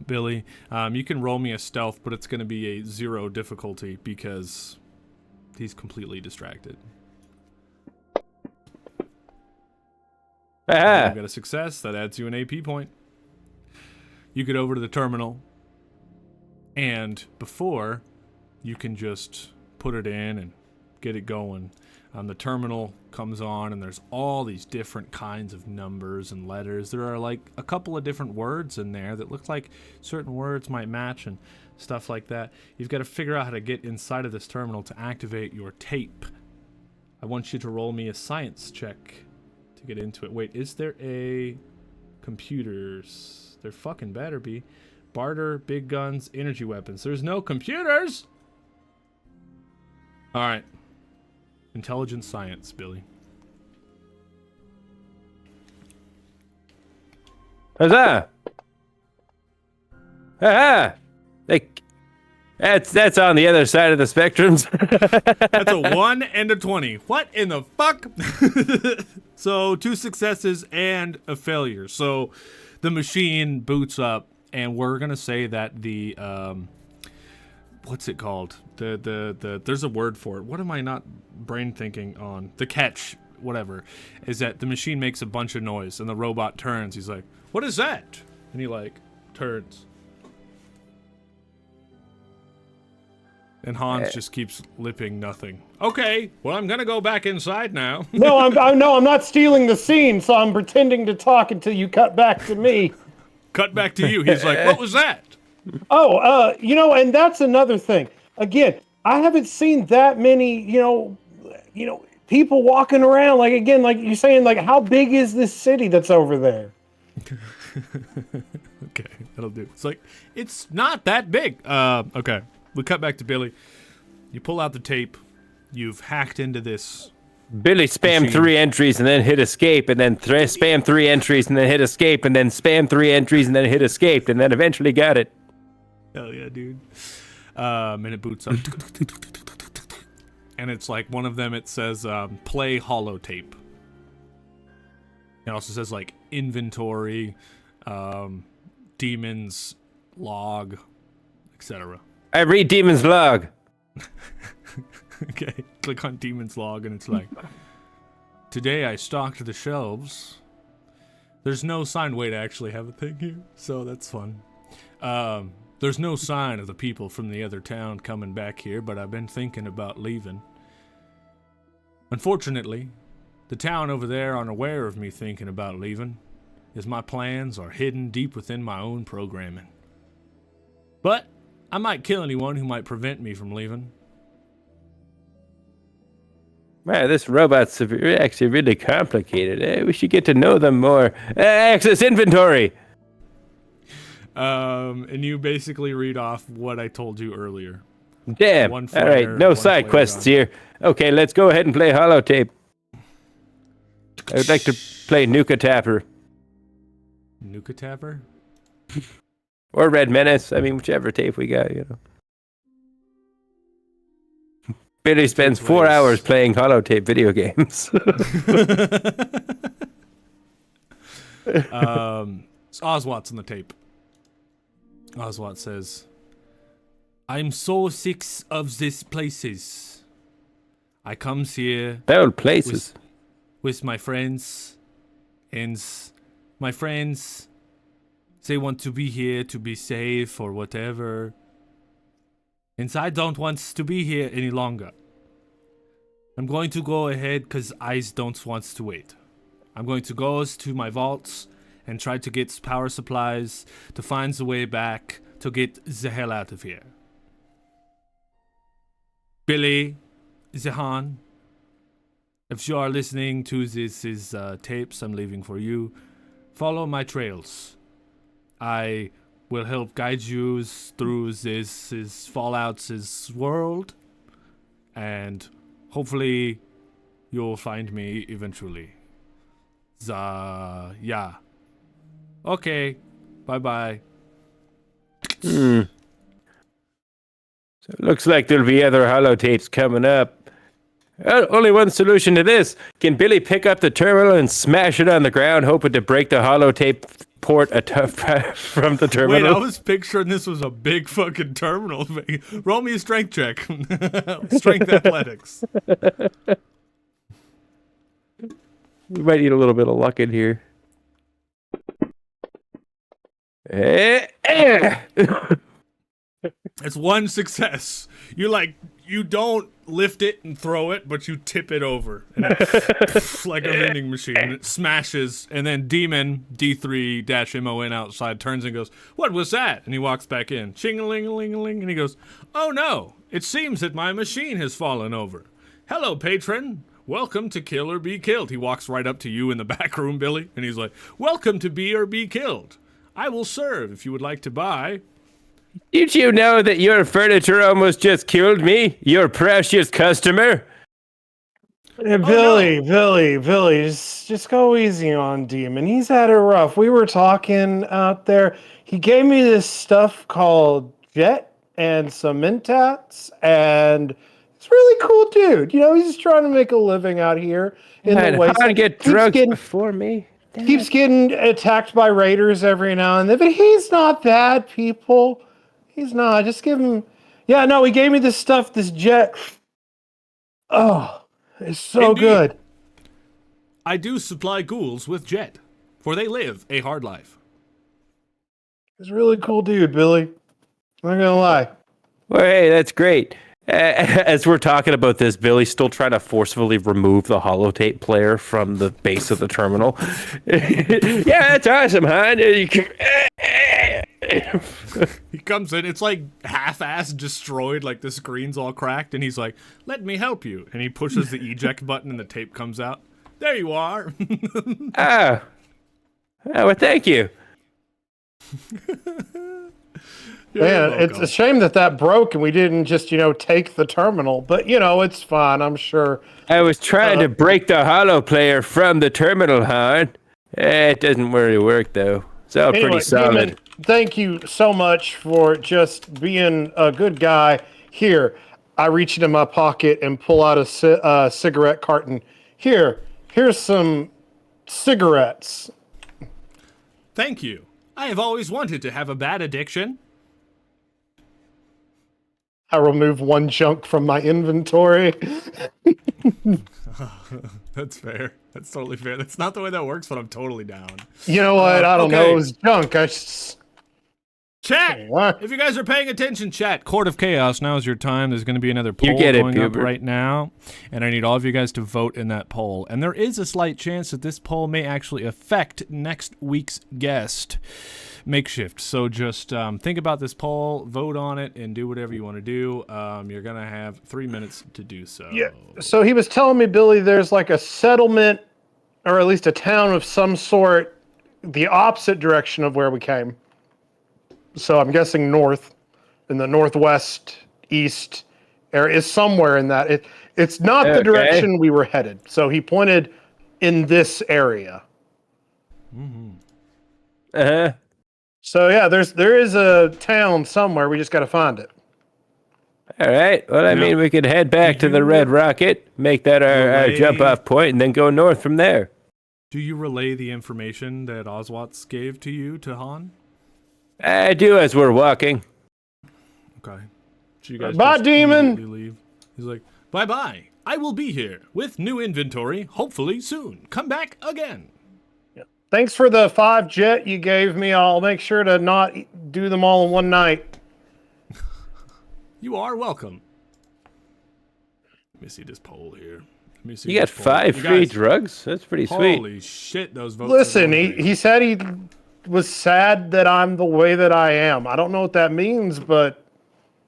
Billy. You can roll me a stealth, but it's going to be a 0 difficulty because he's completely distracted. Aha! You got a success. That adds you an AP point. You get over to the terminal, and before you can just put it in and get it going, the terminal comes on, and there's all these different kinds of numbers and letters. There are like a couple of different words in there that look like certain words might match and stuff like that. You've got to figure out how to get inside of this terminal to activate your tape. I want you to roll me a science check to get into it. Wait, is there a computers? There fucking better be. Barter, big guns, energy weapons. There's no computers! All right. Intelligence science, Billy. Huzzah! Aha! Like, that's on the other side of the spectrums. That's a 1 and a 20. What in the fuck? So 2 successes and a failure. So the machine boots up, and we're gonna say that the what's it called? The there's a word for it. What am I not brain thinking on? The catch, whatever, is that the machine makes a bunch of noise, and the robot turns. He's like, "What is that?" And he like turns. And Hans just keeps lipping nothing. Okay, well, I'm gonna go back inside now. No, I'm not stealing the scene, so I'm pretending to talk until you cut back to me. Cut back to you. He's like, "What was that?" Oh, and that's another thing. Again, I haven't seen that many, people walking around. Like, again, like you're saying, like, how big is this city that's over there? Okay, that'll do. It's like, it's not that big. Okay. We cut back to Billy. You pull out the tape. You've hacked into this. Billy spammed machine. 3 entries and then hit escape, and then spam 3 entries and then hit escape, and then spam 3 entries and then hit escape, and then eventually got it. Hell yeah, dude. And it boots up. And it's like one of them, it says play holotape. It also says like inventory, demons, log, etc. I read Demon's Log. Okay, click on Demon's Log, and it's like, today I stocked the shelves. There's no sign. Wait, I actually have a thing here, so that's fun. There's no sign of the people from the other town coming back here, but I've been thinking about leaving. Unfortunately, the town over there aren't aware of me thinking about leaving, as my plans are hidden deep within my own programming. But I might kill anyone who might prevent me from leaving. Man, this robot's actually really complicated. We should get to know them more. Access inventory. And you basically read off what I told you earlier. Damn. One All flare, right, no one side flare quests gun. here. Okay, let's go ahead and play holotape. I would like to play Nuka Tapper Nuka Tapper? or Red Menace. I mean, whichever tape we got, Billy spends 4 hours playing holotape video games. Oswald's on the tape. Oswald says, I'm so sick of these places. I comes here Old places. with my friends, and my friends, they want to be here to be safe or whatever. And I don't want to be here any longer. I'm going to go ahead because I don't want to wait. I'm going to go to my vaults and try to get power supplies to find the way back to get the hell out of here. Billy, Han, if you are listening to these tapes I'm leaving for you, follow my trails. I will help guide you through this Fallout's world, and hopefully you'll find me eventually. Yeah. Okay. Bye-bye. So it looks like there'll be other holotapes coming up. Only one solution to this. Can Billy pick up the terminal and smash it on the ground, hoping to break the holotape port from the terminal? Wait, I was picturing this was a big fucking terminal. Roll me a strength check. Strength athletics. We might need a little bit of luck in here. It's one success. You don't lift it and throw it, but you tip it over. And it, like a vending machine. And it smashes. And then Demon, D3-MON outside, turns and goes, "What was that?" And he walks back in. Ching-a-ling-a-ling-a-ling. And he goes, "Oh no, it seems that my machine has fallen over. Hello, patron. Welcome to Kill or Be Killed." He walks right up to you in the back room, Billy. And he's like, "Welcome to Be or Be Killed. I will serve if you would like to buy." Did you know that your furniture almost just killed me, your precious customer? Hey, Billy, just go easy on Demon. He's had it rough. We were talking out there. He gave me this stuff called Jet and some Mentats, and it's a really cool dude. You know, he's just trying to make a living out here in the Wasteland. How to get drugs before me? Keeps getting attacked by raiders every now and then, but he's not bad, people. He's not. Just give him... Yeah, no, he gave me this stuff, this Jet. Oh, it's so Indeed. good. I do supply ghouls with Jet, for they live a hard life. He's a really cool dude, Billy. I'm not gonna lie. Well, hey, that's great. As we're talking about this, Billy's still trying to forcefully remove the holotape player from the base of the terminal. Yeah, that's awesome, huh? He comes in, it's like half-assed destroyed, like the screen's all cracked, and he's like, "Let me help you." And he pushes the eject button and the tape comes out. There you are. Oh, well, thank you. Man, it's a shame that broke and we didn't just, take the terminal. But, it's fine, I'm sure. I was trying to break the holo player from the terminal, hon. It doesn't really work, though. It's all pretty solid. Demon, thank you so much for just being a good guy. Here, I reach into my pocket and pull out a cigarette carton. Here's some cigarettes. Thank you. I have always wanted to have a bad addiction. I remove one chunk from my inventory. That's fair. That's totally fair. That's not the way that works, but I'm totally down. You know what? I don't know. It was junk. Chat! What? If you guys are paying attention, chat, Court of Chaos, now is your time. There's going to be another poll going up right now, and I need all of you guys to vote in that poll. And there is a slight chance that this poll may actually affect next week's guest, Makeshift. So just think about this poll, vote on it, and do whatever you want to do. You're going to have 3 minutes to do so. Yeah. So he was telling me, Billy, there's like a settlement, or at least a town of some sort, the opposite direction of where we came. So I'm guessing north, in the northwest, east area, is somewhere in that. It's not the direction we were headed. So he pointed in this area. Mm-hmm. Uh-huh. So yeah, there is a town somewhere. We just got to find it. All right. Well, I mean, we could head back to the Red Rocket, make that our jump-off point, and then go north from there. Do you relay the information that Oswatz gave to you, to Han? I do as we're walking. Okay. So you guys bye, just Demon. Leave. He's like, bye-bye. I will be here with new inventory, hopefully soon. Come back again. Thanks for the 5 jet you gave me. I'll make sure to not do them all in one night. You are welcome. Let me see this poll here. Let me see. You got 5 free drugs? That's pretty sweet. Holy shit, those votes. Listen, he said he was sad that I'm the way that I am. I don't know what that means, but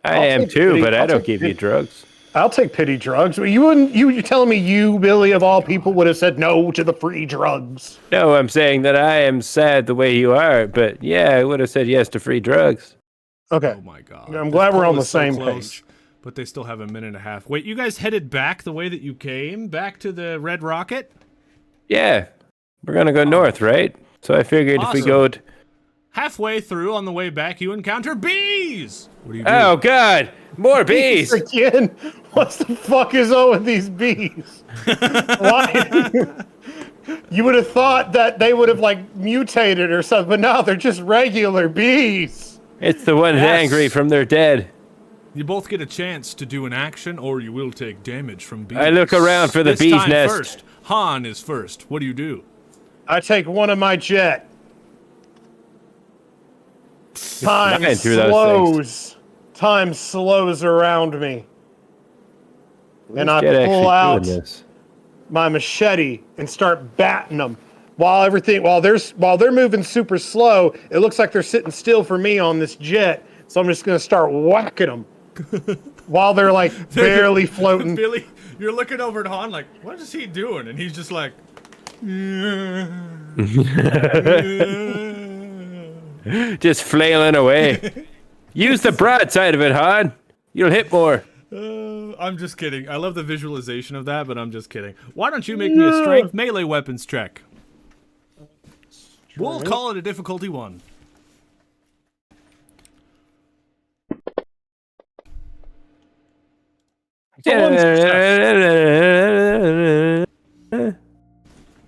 I am too, but I don't give you drugs. I'll take pity drugs. You're telling me you, Billy, of all people, would have said no to the free drugs. No, I'm saying that I am sad the way you are, but yeah, I would have said yes to free drugs. Okay. Oh my god. I'm glad we're on the same page. But they still have a minute and a half. Wait, you guys headed back the way that you came? Back to the Red Rocket? Yeah. We're going to go north, right? So I figured if we go... Halfway through, on the way back, you encounter bees. What do you do? Oh God, more bees! Again, what the fuck is up with these bees? Why? You would have thought that they would have like mutated or something, but no, they're just regular bees. It's the ones Yes. angry from their dead. You both get a chance to do an action, or you will take damage from bees. I look around for the This bee's time nest. First, Han is first. What do you do? I take one of my jet. Time flying through those things. Time slows around me. And I Get pull actually out doing this. my machete and start batting them. While they're moving super slow, it looks like they're sitting still for me on this jet. So I'm just gonna start whacking them while they're like barely floating. Billy, you're looking over at Han like, what is he doing? And he's just like, Just flailing away. Use the broadside of it, Han. You'll hit more. I'm just kidding. I love the visualization of that, but I'm just kidding. Why don't you make me a strength melee weapons check? We'll call it a difficulty 1.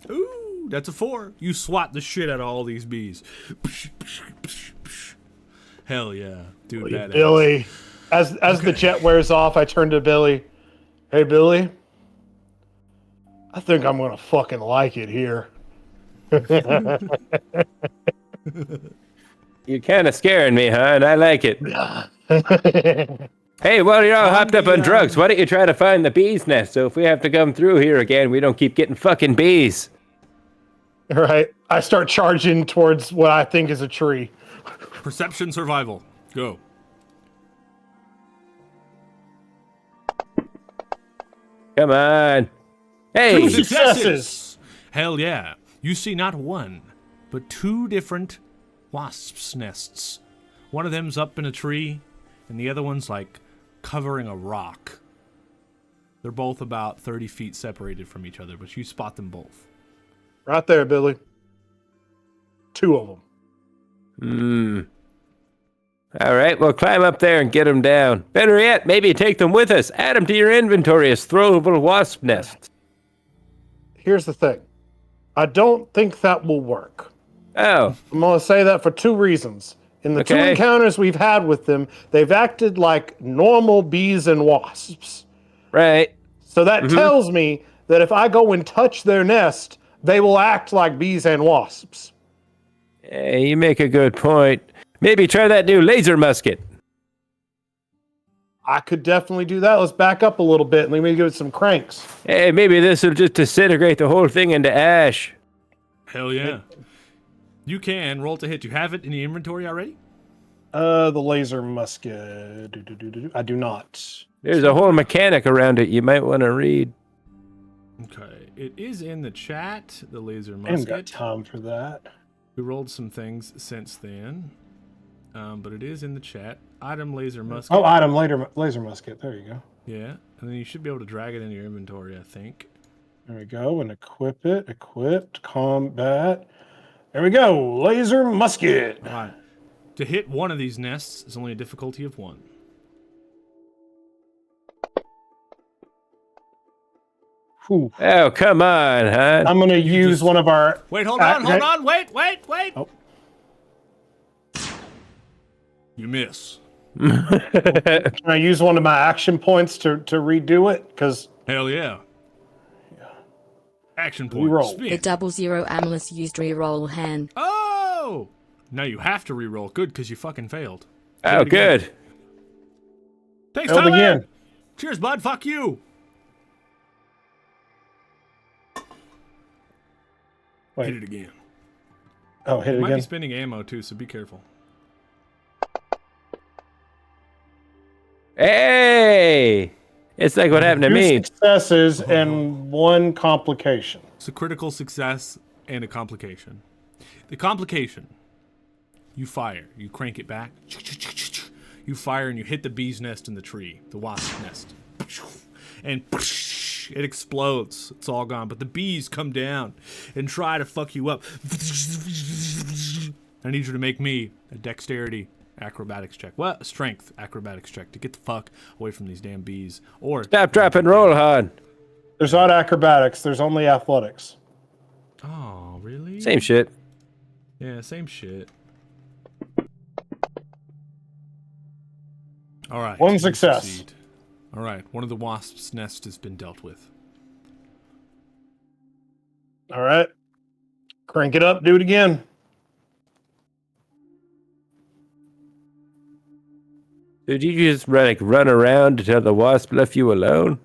Ooh, that's a 4. You swat the shit out of all these bees. Hell yeah, dude. Badass. Billy, as the jet wears off, I turn to Billy. Hey, Billy. I think I'm gonna fucking like it here. You're kind of scaring me, Han. I like it. Hey, well, you're all hopped up on drugs. Why don't you try to find the bee's nest? So if we have to come through here again, we don't keep getting fucking bees. All right, I start charging towards what I think is a tree. Perception survival. Go. Come on. Hey, 2 successes. successes. Hell yeah. You see not one, but 2 different wasps' nests. One of them's up in a tree, and the other one's like covering a rock. They're both about 30 feet separated from each other, but you spot them both. Right there, Billy. 2 of them. All right, well, climb up there and get them down. Better yet, maybe take them with us. Add them to your inventory as throwable wasp nests. Here's the thing. I don't think that will work. Oh, I'm going to say that for 2 reasons. In the 2 Okay. encounters we've had with them, they've acted like normal bees and wasps. right. So that tells me that if I go and touch their nest, they will act like bees and wasps. Hey, you make a good point. Maybe try that new laser musket. I could definitely do that. Let's back up a little bit and let me give it some cranks. Hey, maybe this will just disintegrate the whole thing into ash. Hell yeah. You can roll to hit. You have it in your inventory already? The laser musket. I do not. There's a whole mechanic around it you might want to read. Okay. It is in the chat, the laser I haven't got musket. time for that. We rolled some things since then, but it is in the chat. Item laser musket. Oh, item laser musket. There you go. Yeah, and then you should be able to drag it into your inventory, I think. There we go. And equip it. Equipped. Combat. There we go. Laser musket. All right. To hit one of these nests is only a difficulty of 1. Whew. Oh, come on, huh? I'm going to use one of our... Wait, hold on. Wait. Oh. You miss. Can I use one of my action points to redo it? Because Hell yeah. Action point. Reroll. Spin. The 00 Amulus used reroll hand. Oh! Now you have to reroll. Good, because you fucking failed. Oh, good. Thanks, failed Tyler. again. Cheers, bud. Fuck you. Wait. Hit it again. Oh, hit You it might be again. spending ammo, too, so be careful. Hey! It's like what happened to 2 me. successes and 1 complication. It's a critical success and a complication. The complication, you fire. You crank it back. You fire and you hit the bee's nest in the tree, the wasp nest. And it explodes. It's all gone. But the bees come down and try to fuck you up. I need you to make me a dexterity acrobatics check. Well, a strength acrobatics check to get the fuck away from these damn bees. Or Stop, drop, and roll, Han. There's not acrobatics. There's only athletics. Oh, really? Same shit. Yeah, same shit. All right. One you success. succeed. All right. One of the wasp's nest has been dealt with. All right. Crank it up. Do it again. Did you just run around until the wasp left you alone?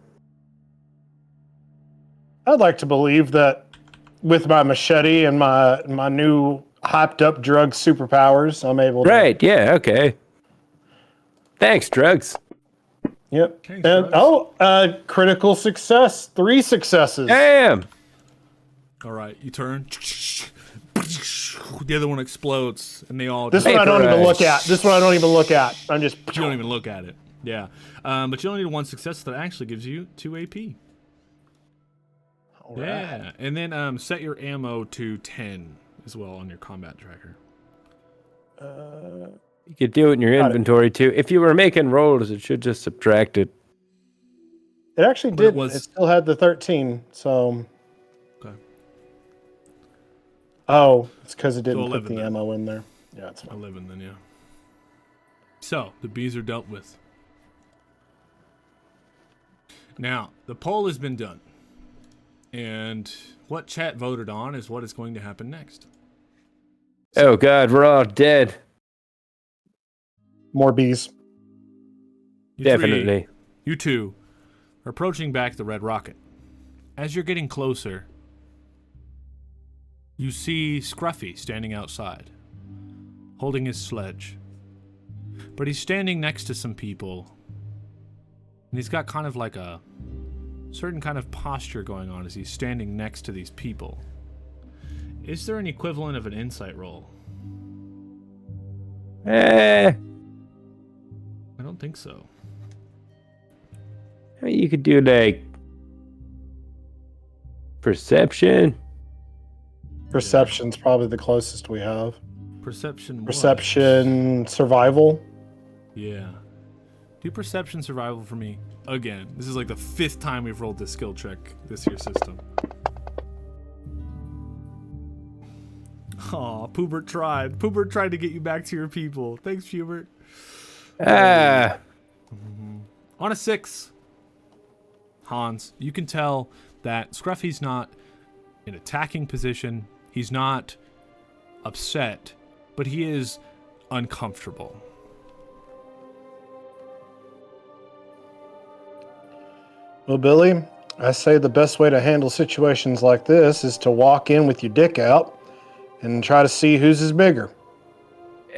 I'd like to believe that with my machete and my new hyped up drug superpowers, I'm able to. Right, yeah, okay. Thanks, drugs. Yep. Thanks, And drugs. critical success. 3 successes. Damn! All right. You turn. The other one explodes, and they all. This one I don't even Vaporized. look at. This one I don't even look at. I'm just. You don't even look at it. Yeah. But you only need 1 success. That actually gives you 2 AP. All right. Yeah. And then set your ammo to 10 as well on your combat tracker. You could do it in your Got it. inventory, too. If you were making rolls, it should just subtract it. It actually But it did. was- It still had the 13. So. Okay. Oh, it's because it didn't So put 11 the then. ammo in there. Yeah, it's fine. 11 then, yeah. So, the bees are dealt with. Now, the poll has been done. And what chat voted on is what is going to happen next. Oh, God, we're all dead. More bees. You Definitely. three, you two are approaching back the red rocket. As you're getting closer, you see Scruffy standing outside, holding his sledge. But he's standing next to some people, and he's got kind of like a certain kind of posture going on as he's standing next to these people. Is there an equivalent of an insight roll? I I don't think so. mean, you could do, like, perception. Perception's probably the closest we have. Perception. Perception, survival. Yeah. Do perception survival for me again. This is like the 5th time we've rolled this skill check this year's system. Aw, Poobert tried. Poobert tried to get you back to your people. Thanks, Pubert. Ah, On a 6, Hans, you can tell that Scruffy's not in attacking position. He's not upset, but he is uncomfortable. Well, Billy, I say the best way to handle situations like this is to walk in with your dick out and try to see whose is bigger.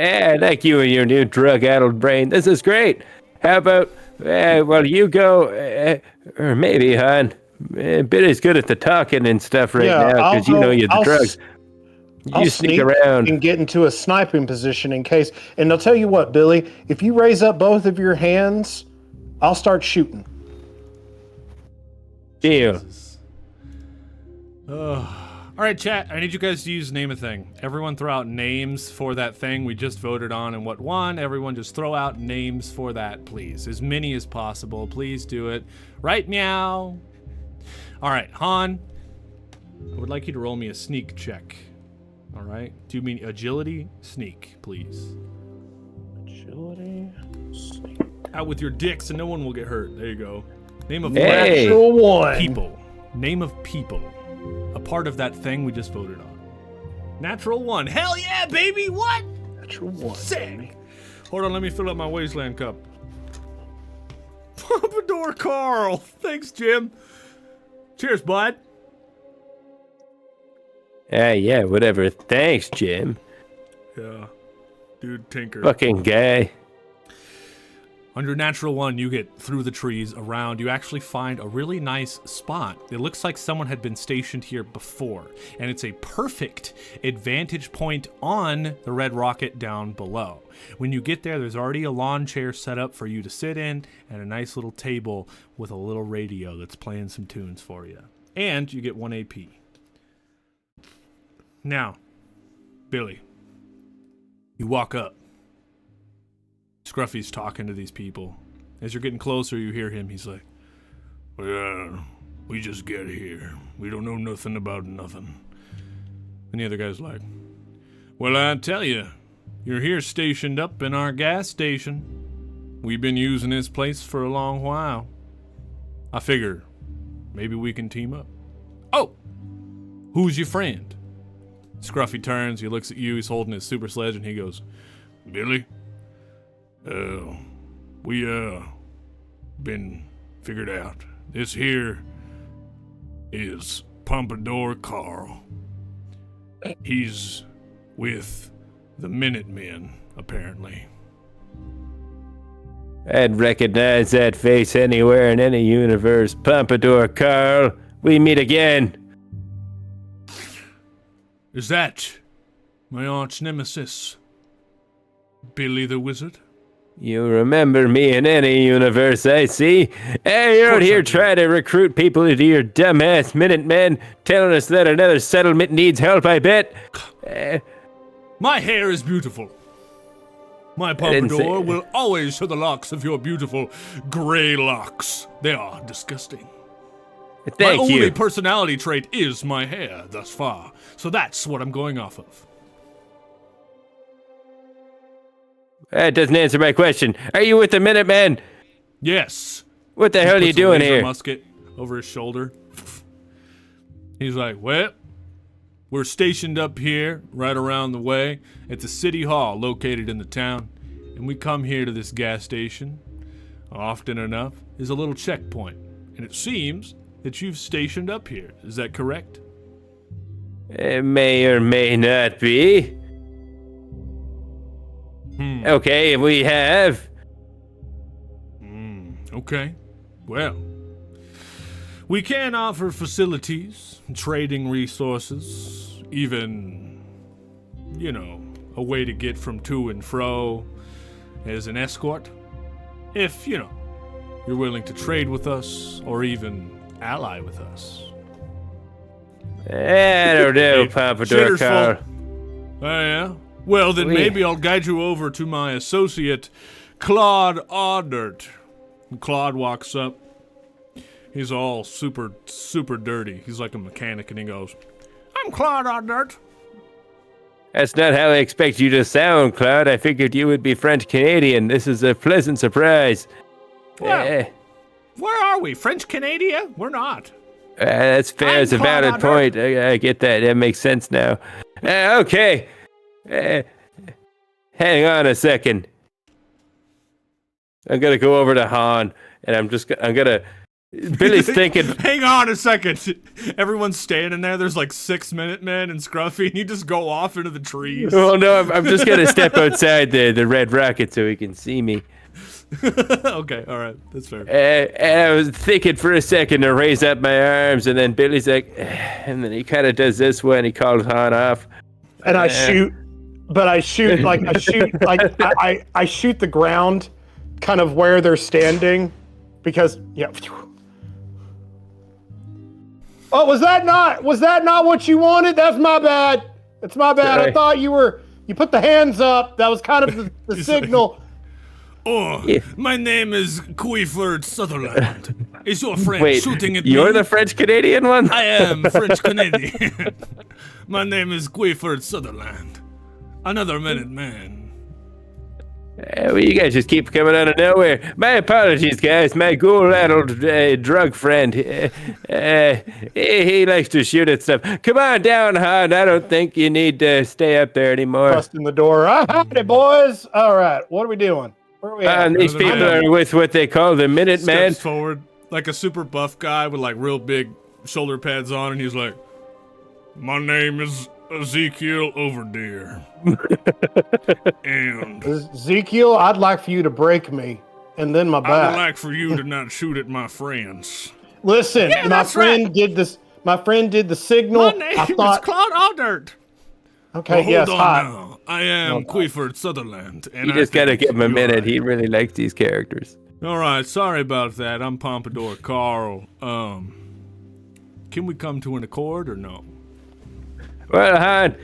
I like you and your new drug-addled brain. This is great. How about, well, you go, or maybe, Han. Billy's good at the talking and stuff right Yeah, now I'll because you go- know you're the I'll drugs. I'll You stick sneak around. and get into a sniping position in case. And I'll tell you what, Billy, if you raise up both of your hands, I'll start shooting. Deal. All right, chat. I need you guys to use name a thing. Everyone throw out names for that thing we just voted on and what won. Everyone just throw out names for that, please. As many as possible. Please do it. Right meow. All right, Han. I would like you to roll me a sneak check. All right. Do you mean agility? Sneak, please. Agility. Out with your dick so no one will get hurt. There you go. Name of Hey. Natural one. people. Name of people. A part of that thing we just voted on. Natural 1. Hell yeah, baby! What? Natural one. Sick! Hold on, let me fill up my Wasteland cup. Pompadour Carl! Thanks, Jim. Cheers, bud. Yeah, whatever. Thanks, Jim. Yeah. Dude, Tinker. Fucking guy. On your natural 1, you get through the trees, around. You actually find a really nice spot. It looks like someone had been stationed here before, and it's a perfect advantage point on the red rocket down below. When you get there, there's already a lawn chair set up for you to sit in, and a nice little table with a little radio that's playing some tunes for you. And you get 1 AP. Now, Billy, You walk up. Scruffy's talking to these people. As you're getting closer, you hear him. He's like, well, we just get here. We don't know nothing about nothing. And the other guy's like, well, I tell you, you're here stationed up in our gas station. We've been using this place for a long while. I figure maybe we can team up. Oh, who's your friend? Scruffy turns, he looks at you, he's holding his super sledge, and he goes, Billy? We been figured out. This here is Pompadour Carl. He's with the Minutemen, apparently. I'd recognize that face anywhere in any universe. Pompadour Carl, we meet again. Is that my arch nemesis, Billy the Wizard? You remember me in any universe, I see. Hey, you're out here trying to recruit people into your dumbass Minutemen, telling us that another settlement needs help, I bet. My hair is beautiful. My pompadour will always show the locks of your beautiful gray locks. They are disgusting. Thank my you. only personality trait is my hair thus far, so that's what I'm going off of. That doesn't answer my question. Are you with the Minutemen? Yes. What the hell are you Puts a doing laser here? musket over his shoulder. He's like, well, we're stationed up here, right around the way, at the city hall located in the town, and we come here to this gas station, often enough, is a little checkpoint, and it seems that you've stationed up here. Is that correct? It may or may not be. Okay, we have. Okay. Well, we can offer facilities, trading resources, even, a way to get from to and fro as an escort. If, you're willing to trade with us or even ally with us. I don't know, Pompadour Carl. Oh, yeah? Well, then maybe I'll guide you over to my associate, Claude Audert. And Claude walks up. He's all super, super dirty. He's like a mechanic, and he goes, I'm Claude Audert. That's not how I expect you to sound, Claude. I figured you would be French-Canadian. This is a pleasant surprise. Well, where are we? French-Canada? We're not. That's fair. It's a valid point. I get that. That makes sense now. Okay. Hang on a second. I'm gonna go over to Han, and I'm gonna. Billy's thinking. Hang on a second. Everyone's standing there. There's like 6 Minutemen and Scruffy, and you just go off into the trees. Well, no, I'm just gonna step outside the red rocket so he can see me. Okay, all right, that's fair. And I was thinking for a second to raise up my arms, and then Billy's like, and then he kind of does this when he calls Han off. And I shoot, but I shoot I shoot the ground, kind of where they're standing, because Oh, was that not what you wanted? That's my bad. It's my bad. Sorry. I thought you put the hands up. That was kind of the signal. My name is Queeford Sutherland. Is your friend shooting at me? You're the French-Canadian one? I am French-Canadian. My name is Queeford Sutherland. Another Minuteman. Well, you guys just keep coming out of nowhere. My apologies, guys. My ghoul-addled drug friend. He likes to shoot at stuff. Come on down, Han. I don't think you need to stay up there anymore. Busting the door. Howdy, boys. All right, what are we doing? Where are we at? These people are with what they call the Minutemen. Steps forward like a super buff guy with like real big shoulder pads on, and he's like, my name is Ezekiel Overdeer. And Ezekiel, I'd like for you to break me and then my back. I would like for you to not shoot at my friends. Listen, my friend did this. My friend did the signal. My name is Claude Aldert. Okay, well, yes, hold on now. I am Queeford Sutherland. And You just gotta give him a minute. He really likes these characters. All right, sorry about that. I'm Pompadour Carl. Can we come to an accord or no? Well, Han,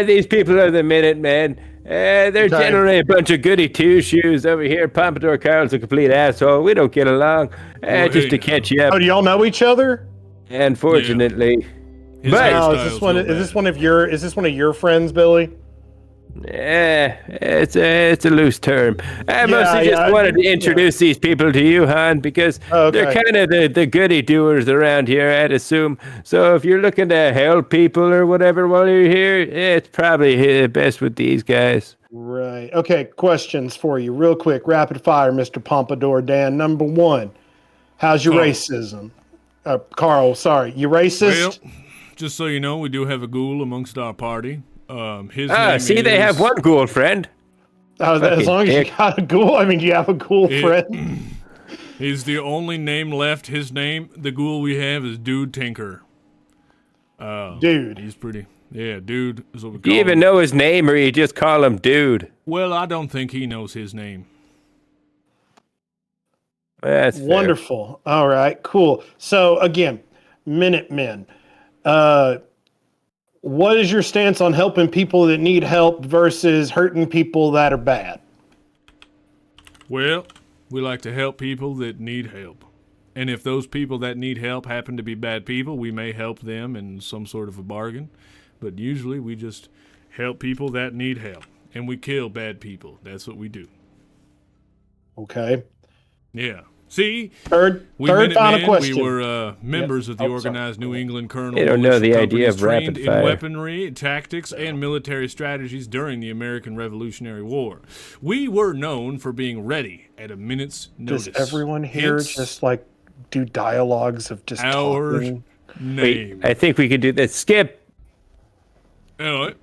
these people are the Minutemen. They're generally a bunch of goody two-shoes over here. Pompadour Carl's a complete asshole. We don't get along. Just to catch you up, Oh, do y'all know each other? unfortunately. His But- Oh, hairstyle's is this real one of your friends, Billy? It's a loose term. I mostly just wanted to introduce these people to you, Han, because they're kind of the goody doers around here, I'd assume. So if you're looking to help people or whatever while you're here, it's probably best with these guys. Right. Okay, questions for you real quick. Rapid fire, Mr. Pompadour Dan. Number one, how's your Carl. racism? Carl, sorry. You racist? Well, just so you know, we do have a ghoul amongst our party. His name See, is, they have one ghoul friend. As long as you got a ghoul, I mean, do you have a ghoul friend? He's the only name left. His name, the ghoul we have, is Dude Tinker. Dude. He's pretty. Yeah, Dude is what we Do call you even him. know his name, or you just call him Dude? Well, I don't think he knows his name. That's fair. Wonderful. All right, cool. So, again, Minutemen. What is your stance on helping people that need help versus hurting people that are bad? Well, we like to help people that need help. And if those people that need help happen to be bad people, we may help them in some sort of a bargain. But usually we just help people that need help. And we kill bad people. That's what we do. Okay. Yeah. See? Third final Minutemen, question. We were members of the Oh, sorry. organized New England Colonel. They don't know militia the idea companies of rapid trained fire. in weaponry, tactics, and military strategies during the American Revolutionary War. We were known for being ready at a minute's notice. Does everyone here Hence just like do dialogues of just our talking? name? I think we could do this. Skip. Anyway,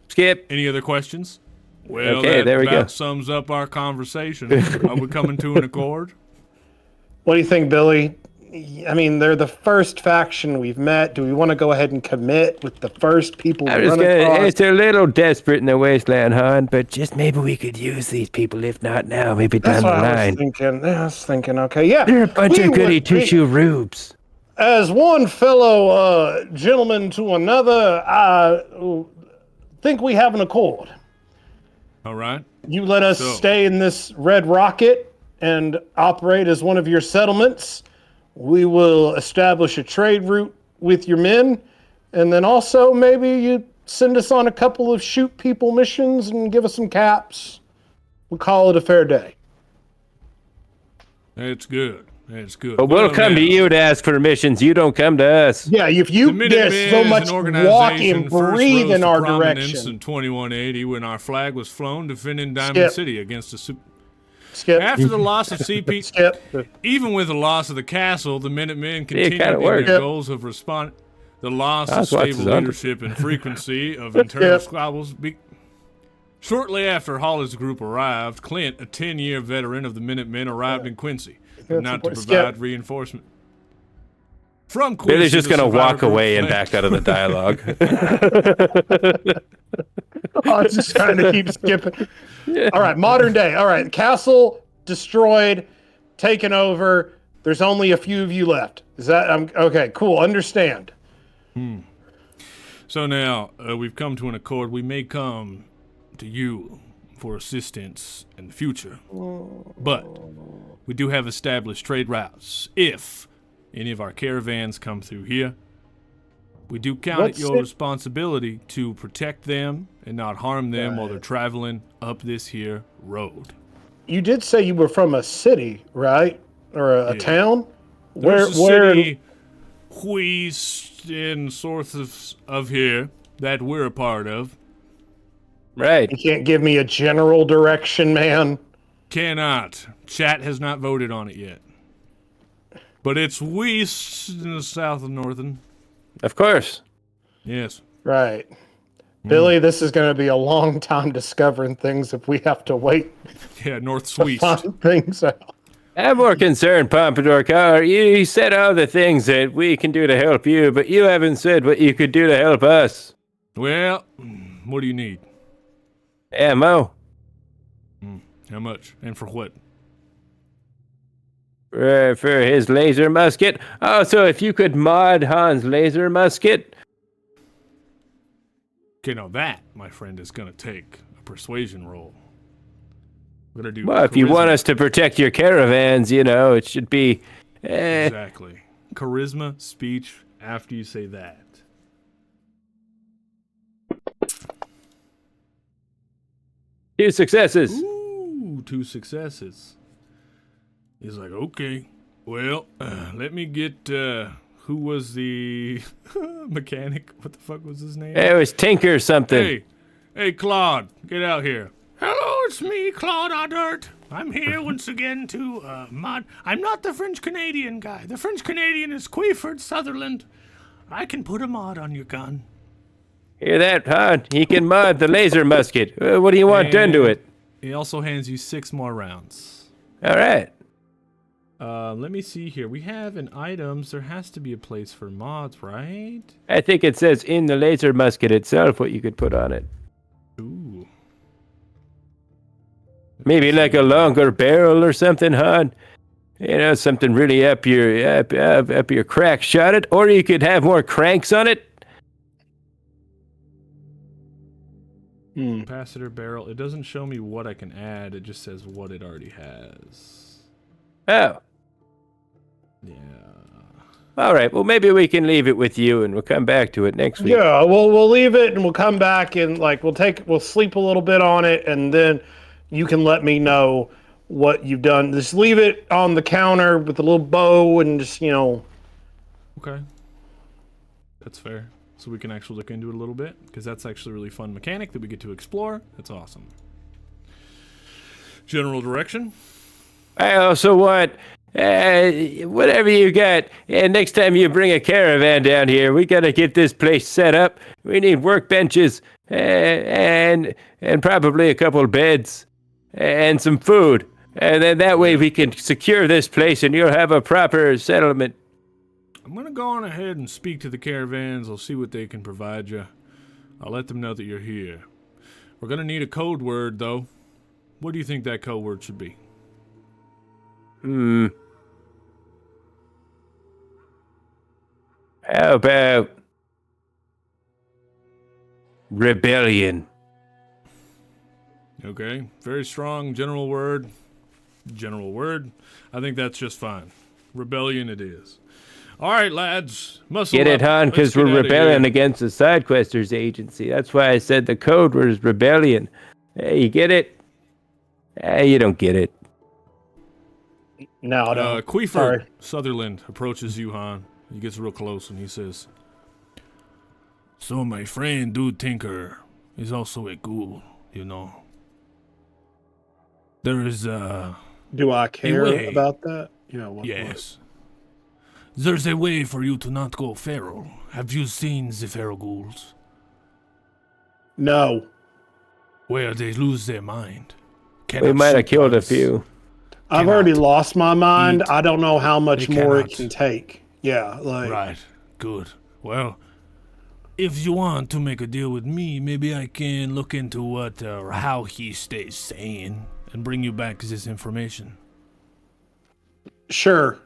Skip. any other questions? Well, Okay, that there we go. about sums up our conversation. Are we coming to an accord? What do you think, Billy? I mean, they're the first faction we've met. Do we want to go ahead and commit with the first people we I was run gonna. across? It's a little desperate in the Wasteland, Han, but just maybe we could use these people. If not now, maybe That's down the what I was line. thinking. I was thinking, okay, yeah. They're a bunch we of goody would- two-shoe rubes. As one fellow gentleman to another, I think we have an accord. All right. You let us So- stay in this red rocket and operate as one of your settlements. We will establish a trade route with your men. And then also maybe you send us on a couple of shoot people missions and give us some caps. We'll call it a fair day. That's good. That's good. But we'll Well, come to now, you to ask for missions. You don't come to us. Yeah, if The you Minutemen get so is much an walk organization and first breathe rose in to our prominence direction. in 2180 when our flag was flown defending Diamond Skip. City against the Skip. After the loss of CP, Skip. even with the loss of the castle, the Minutemen continued kinda in worked. their Yep. goals of respond. The loss of That's what's stable under. leadership and frequency of internal Yep. squabbles. Shortly after Hollis' group arrived, Clint, a 10-year veteran of the Minutemen, arrived in Quincy, but That's not to important. provide Skip. reinforcement. From Quincy, Billy's just the gonna survivor walk group away and fled- back out of the dialogue. I was just trying to keep skipping. All right, modern day. All right, castle destroyed, taken over. There's only a few of you left. Is that okay? Cool. Understand. So now we've come to an accord. We may come to you for assistance in the future, but we do have established trade routes. If any of our caravans come through here, we do count What's it your it- responsibility to protect them and not harm them while they're traveling up this here road. You did say you were from a city, right? Or a Yeah. town? There's a Where? city west and north of here that we're a part of. Right. You can't give me a general direction, man. Cannot. Chat has not voted on it yet. But it's west in the south of northern. Of course. Yes. Right. Billy, this is going to be a long time discovering things if we have to wait Yeah, north to sweet. find things out. I'm more concerned, Pompadour Car. You said all the things that we can do to help you, but you haven't said what you could do to help us. Well, what do you need? Ammo. How much? And for what? For his laser musket. Also, if you could mod Han's laser musket. Okay, now that, my friend, is going to take persuasion roll. We're gonna do. Well, if you charisma. want us to protect your caravans, it should be. Exactly. Charisma, speech. After you say that. 2 successes. Ooh, 2 successes. He's like, okay, well, let me get, who was the mechanic? What the fuck was his name? It was Tinker something. Hey, Claude, get out here. Hello, it's me, Claude Audert. I'm here once again to, mod. I'm not the French-Canadian guy. The French-Canadian is Queeford Sutherland. I can put a mod on your gun. Hear that, huh? He can mod the laser musket. What do you want done to it? He also hands you 6 more rounds. All right. Let me see here. We have in items, there has to be a place for mods, right? I think it says in the laser musket itself what you could put on it. Ooh. Maybe like a longer barrel or something, hon. Something really up your crack shot it. Or you could have more cranks on it. Capacitor barrel. It doesn't show me what I can add. It just says what it already has. Oh. Yeah. All right. Well, maybe we can leave it with you, and we'll come back to it next week. Yeah, we'll leave it and we'll come back and we'll sleep a little bit on it, and then you can let me know what you've done. Just leave it on the counter with a little bow and just Okay. That's fair. So we can actually look into it a little bit, because that's actually a really fun mechanic that we get to explore. That's awesome. General direction? I also want whatever you got. And next time you bring a caravan down here, we got to get this place set up. We need workbenches and probably a couple of beds and some food. And then that way we can secure this place and you'll have a proper settlement. I'm going to go on ahead and speak to the caravans. I'll see what they can provide you. I'll let them know that you're here. We're going to need a code word, though. What do you think that code word should be? How about rebellion? Okay, very strong general word. General word. I think that's just fine. Rebellion it is. All right, lads. Muscle Get it, up. hon? Let's Because get we're outta rebelling here. against the Sidequesters agency. That's why I said the code word is rebellion. Hey, you get it? You don't get it. No, I don't. Queeford Sorry. Sutherland approaches you, Han. He gets real close and he says, "So my friend, Dude Tinker, is also a ghoul, There is Do I care way. about that? Yeah. Yes. There's a way for you to not go feral. Have you seen the feral ghouls? No. Where they lose their mind. We Cannot might have shoot killed a us. few. I've Cannot already lost my mind. eat. I don't know how much They more it cannot. can take. Yeah, Right. Good. Well, if you want to make a deal with me, maybe I can look into what or how he stays sane and bring you back this information. Sure.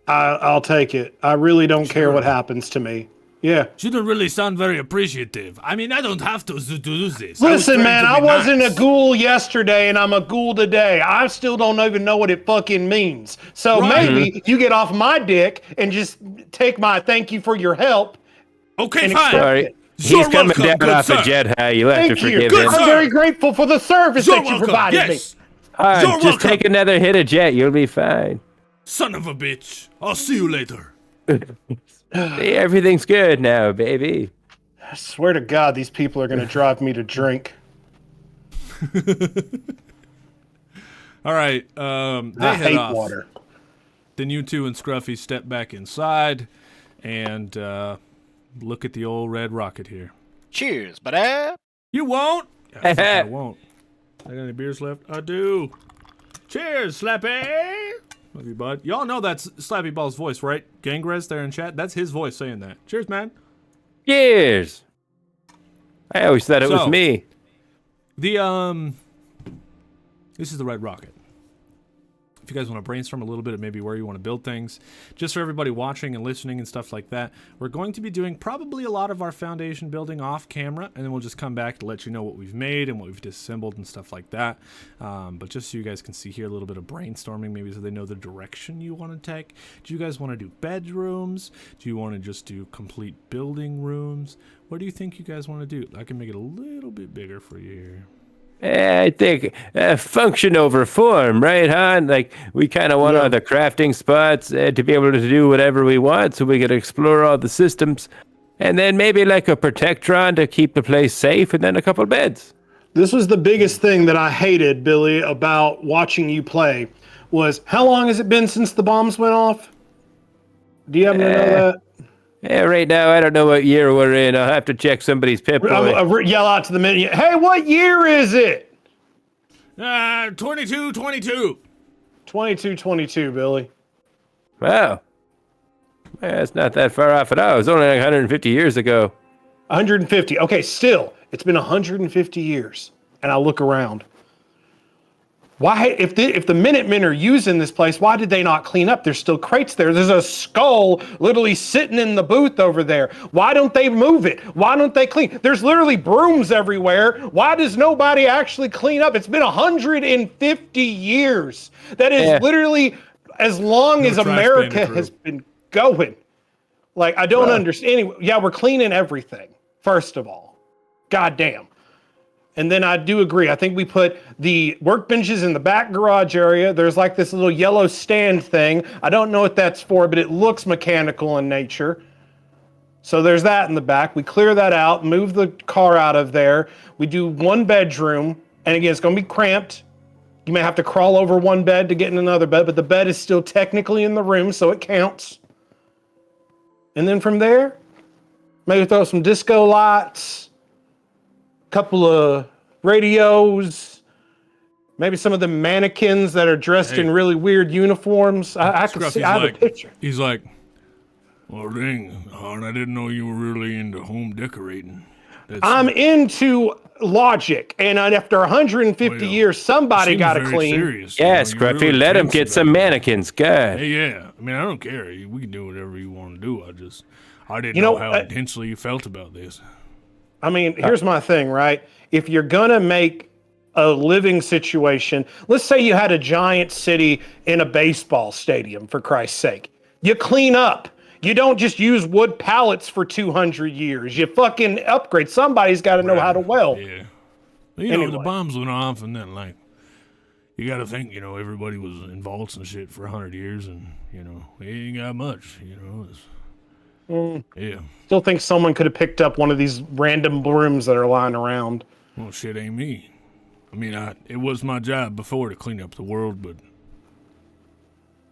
I'll take it. I really don't care what happens to me. Yeah. You don't really sound very appreciative. I mean, I don't have to do this. I was Listen, trying man, to I be wasn't nice. a ghoul yesterday and I'm a ghoul today. I still don't even know what it fucking means. So Right. maybe you get off my dick and just take my thank you for your help. Okay, and fine. accept Sorry. it. He's You're coming welcome, down good off sir. a jet high. You'll have Thank to you. forgive Good him. sir. I'm very grateful for the service You're that you welcome. provided me. Yes. Alright, You're just welcome. take another hit of jet. You'll be fine. Son of a bitch. I'll see you later. See, everything's good now, baby. I swear to God, these people are going to drive me to drink. All right. They I head hate off. water. Then you two and Scruffy step back inside and look at the old red rocket here. Cheers, buddy. You won't? I think I won't. I got any beers left? I do. Cheers, Slappy. Love you, bud. Y'all know that's Slappy Ball's voice, right? Gangrez there in chat. That's his voice saying that. Cheers, man. Cheers. I always thought it was So- me. The this is the red rocket. If you guys want to brainstorm a little bit of maybe where you want to build things, just for everybody watching and listening and stuff like that, we're going to be doing probably a lot of our foundation building off camera, and then we'll just come back to let you know what we've made and what we've disassembled and stuff like that. But just so you guys can see here a little bit of brainstorming, maybe so they know the direction you want to take. Do you guys want to do bedrooms? Do you want to just do complete building rooms? What do you think you guys want to do? I can make it a little bit bigger for you here. I think function over form, right, Han? Like, we kind of want all the crafting spots to be able to do whatever we want so we can explore all the systems. And then maybe like a protectron to keep the place safe, and then a couple beds. This was the biggest thing that I hated, Billy, about watching you play, was how long has it been since the bombs went off? Do you happen to know that? Yeah, right now, I don't know what year we're in. I'll have to check somebody's pip. Yell out to the minute. Hey, what year is it? 2222. 2222, Billy. Wow. Yeah, it's not that far off at all. It was only like 150 years ago. 150. Okay, still, it's been 150 years. And I look around. Why, if the Minutemen are using this place, why did they not clean up? There's still crates there. There's a skull literally sitting in the booth over there. Why don't they move it? Why don't they clean? There's literally brooms everywhere. Why does nobody actually clean up? It's been 150 years. That is literally as long as America has been going. Like, I don't understand. Anyway, yeah, we're cleaning everything, first of all. Goddamn. And then I do agree. I think we put the workbenches in the back garage area. There's like this little yellow stand thing. I don't know what that's for, but it looks mechanical in nature. So there's that in the back. We clear that out, move the car out of there. We do one bedroom. And again, it's going to be cramped. You may have to crawl over one bed to get in another bed, but the bed is still technically in the room, so it counts. And then from there, maybe throw some disco lights. Couple of radios, maybe some of the mannequins that are dressed in really weird uniforms. I can see. I have a picture. He's like, well, dang, Han, I didn't know you were really into home decorating. I'm into logic, and after 150 years, somebody got to clean. Serious, yeah, Scruffy, really let him get some mannequins. God. Hey, yeah. I mean, I don't care. We can do whatever you want to do. I didn't know how intensely you felt about this. I mean, here's my thing, right? If you're going to make a living situation, let's say you had a giant city in a baseball stadium, for Christ's sake. You clean up. You don't just use wood pallets for 200 years. You fucking upgrade. Somebody's got to know how to weld. Yeah. You know, the bombs went off, and then, like, you got to think, everybody was in vaults and shit for 100 years, and, we ain't got much, Yeah. Still think someone could have picked up one of these random brooms that are lying around. Well, shit ain't me. I mean, it was my job before to clean up the world, but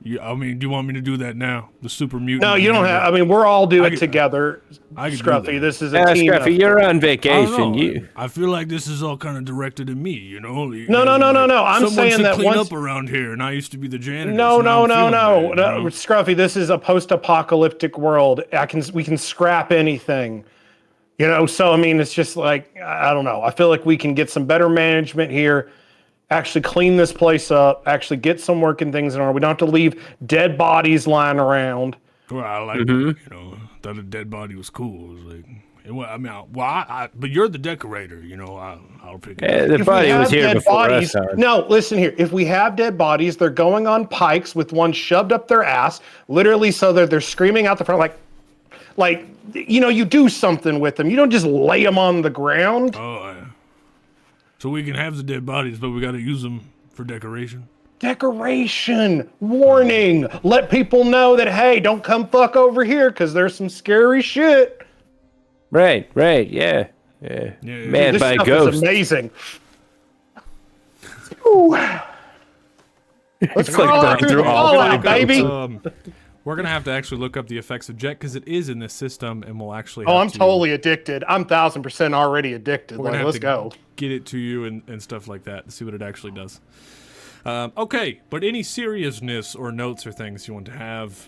do you want me to do that now? The super mutant? No, you don't have. I mean, we're all doing it together. Scruffy, this is a team. Scruffy, you're on vacation. I feel like this is all kind of directed at me, No. I'm saying that clean up around here, and I used to be the janitor. No. Scruffy, this is a post-apocalyptic world. We can scrap anything. So I mean, it's just like, I don't know. I feel like we can get some better management here. Actually clean this place up, actually get some working things in order. We don't have to leave dead bodies lying around. Well, I like thought a dead body was cool. It was like, but you're the decorator, I'll pick it up. The body was here before us. No, listen here. If we have dead bodies, they're going on pikes with one shoved up their ass, literally so that they're screaming out the front like, you do something with them. You don't just lay them on the ground. Oh, yeah. So we can have the dead bodies, but we got to use them for decoration. Decoration. Warning. Let people know that, hey, don't come fuck over here because there's some scary shit. Right. Yeah. Man this by stuff ghosts. Is amazing. Ooh. Let's crawl through the fallout, baby. We're going to have to actually look up the effects of Jet because it is in this system, and we'll actually I'm totally addicted. I'm 1,000% already addicted. Let's go. Get it to you and stuff like that to see what it actually does. Okay, but any seriousness or notes or things you want to have,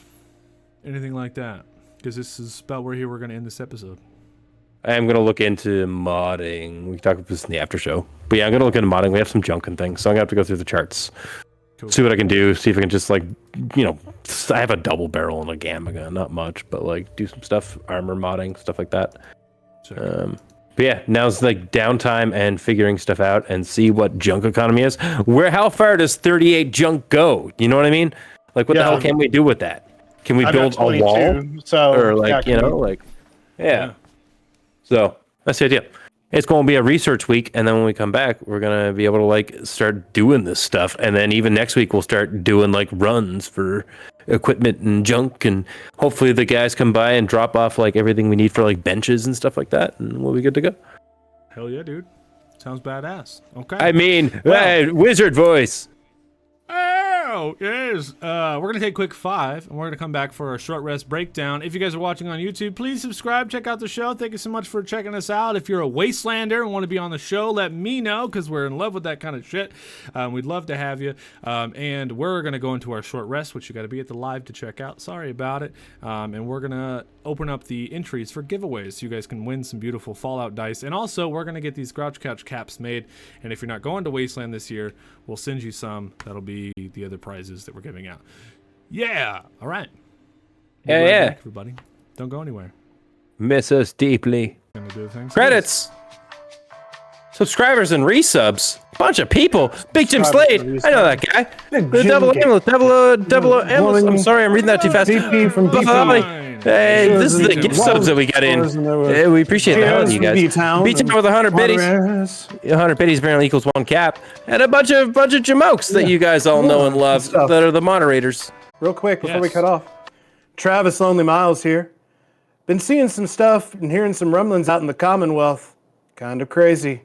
anything like that? Because this is about where we're going to end this episode. I am going to look into modding. We can talk about this in the after show. But yeah, I'm going to look into modding. We have some junk and things, so I'm going to have to go through the charts. See what I can do. See if I can just like, I have a double barrel and a gamma gun, not much, but like do some stuff, armor modding, stuff like that. Sure. But yeah, now's like downtime and figuring stuff out and see what junk economy is. How far does 38 junk go? You know what I mean? Like, what the hell can we do with that? Can we build a wall? So, or like, yeah. So that's the idea. It's going to be a research week, and then when we come back, we're going to be able to like start doing this stuff, and then even next week we'll start doing like runs for equipment and junk, and hopefully the guys come by and drop off like everything we need for like benches and stuff like that, and we'll be good to go. Hell yeah, dude. Sounds badass. Okay. I mean, wizard voice. Oh, yes. We're going to take a quick 5, and we're going to come back for a short rest breakdown. If you guys are watching on YouTube, please subscribe. Check out the show. Thank you so much for checking us out. If you're a Wastelander and want to be on the show, let me know, because we're in love with that kind of shit. We'd love to have you. And we're going to go into our short rest, which you got to be at the live to check out. Sorry about it. And we're going to open up the entries for giveaways so you guys can win some beautiful Fallout dice. And also, we're going to get these Grouch Couch caps made. And if you're not going to Wasteland this year, we'll send you some. That'll be the other prizes that we're giving out. Yeah. All right. Yeah, right yeah. back, everybody. Don't go anywhere. Miss us deeply. Gonna do things. Credits. Subscribers and resubs. Bunch of people. Big Jim Slade. I know that guy. The double analyst. I'm sorry, I'm reading that too fast. DP from DP. Hey, this is the gift subs that we got in. Hey, we appreciate the hell out of you guys. B-Town with 100 biddies. 100 biddies apparently equals 1 cap. And a bunch of jamokes that you guys all know and love that are the moderators. Real quick before we cut off. Travis Lonely Miles here. Been seeing some stuff and hearing some rumblings out in the Commonwealth. Kind of crazy.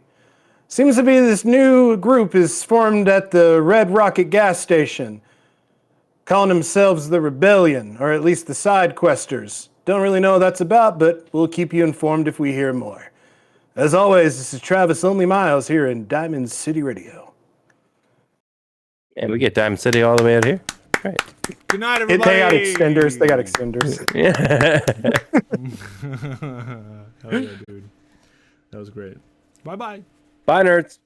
Seems to be this new group is formed at the Red Rocket gas station. Calling themselves the Rebellion, or at least the Sidequesters. Don't really know what that's about, but we'll keep you informed if we hear more. As always, this is Travis Lonely Miles here in Diamond City Radio. Yeah, we get Diamond City all the way out here. All right. Good night, everybody. They got extenders. They got extenders. Hell yeah, dude. That was great. Bye-bye. Bye, nerds.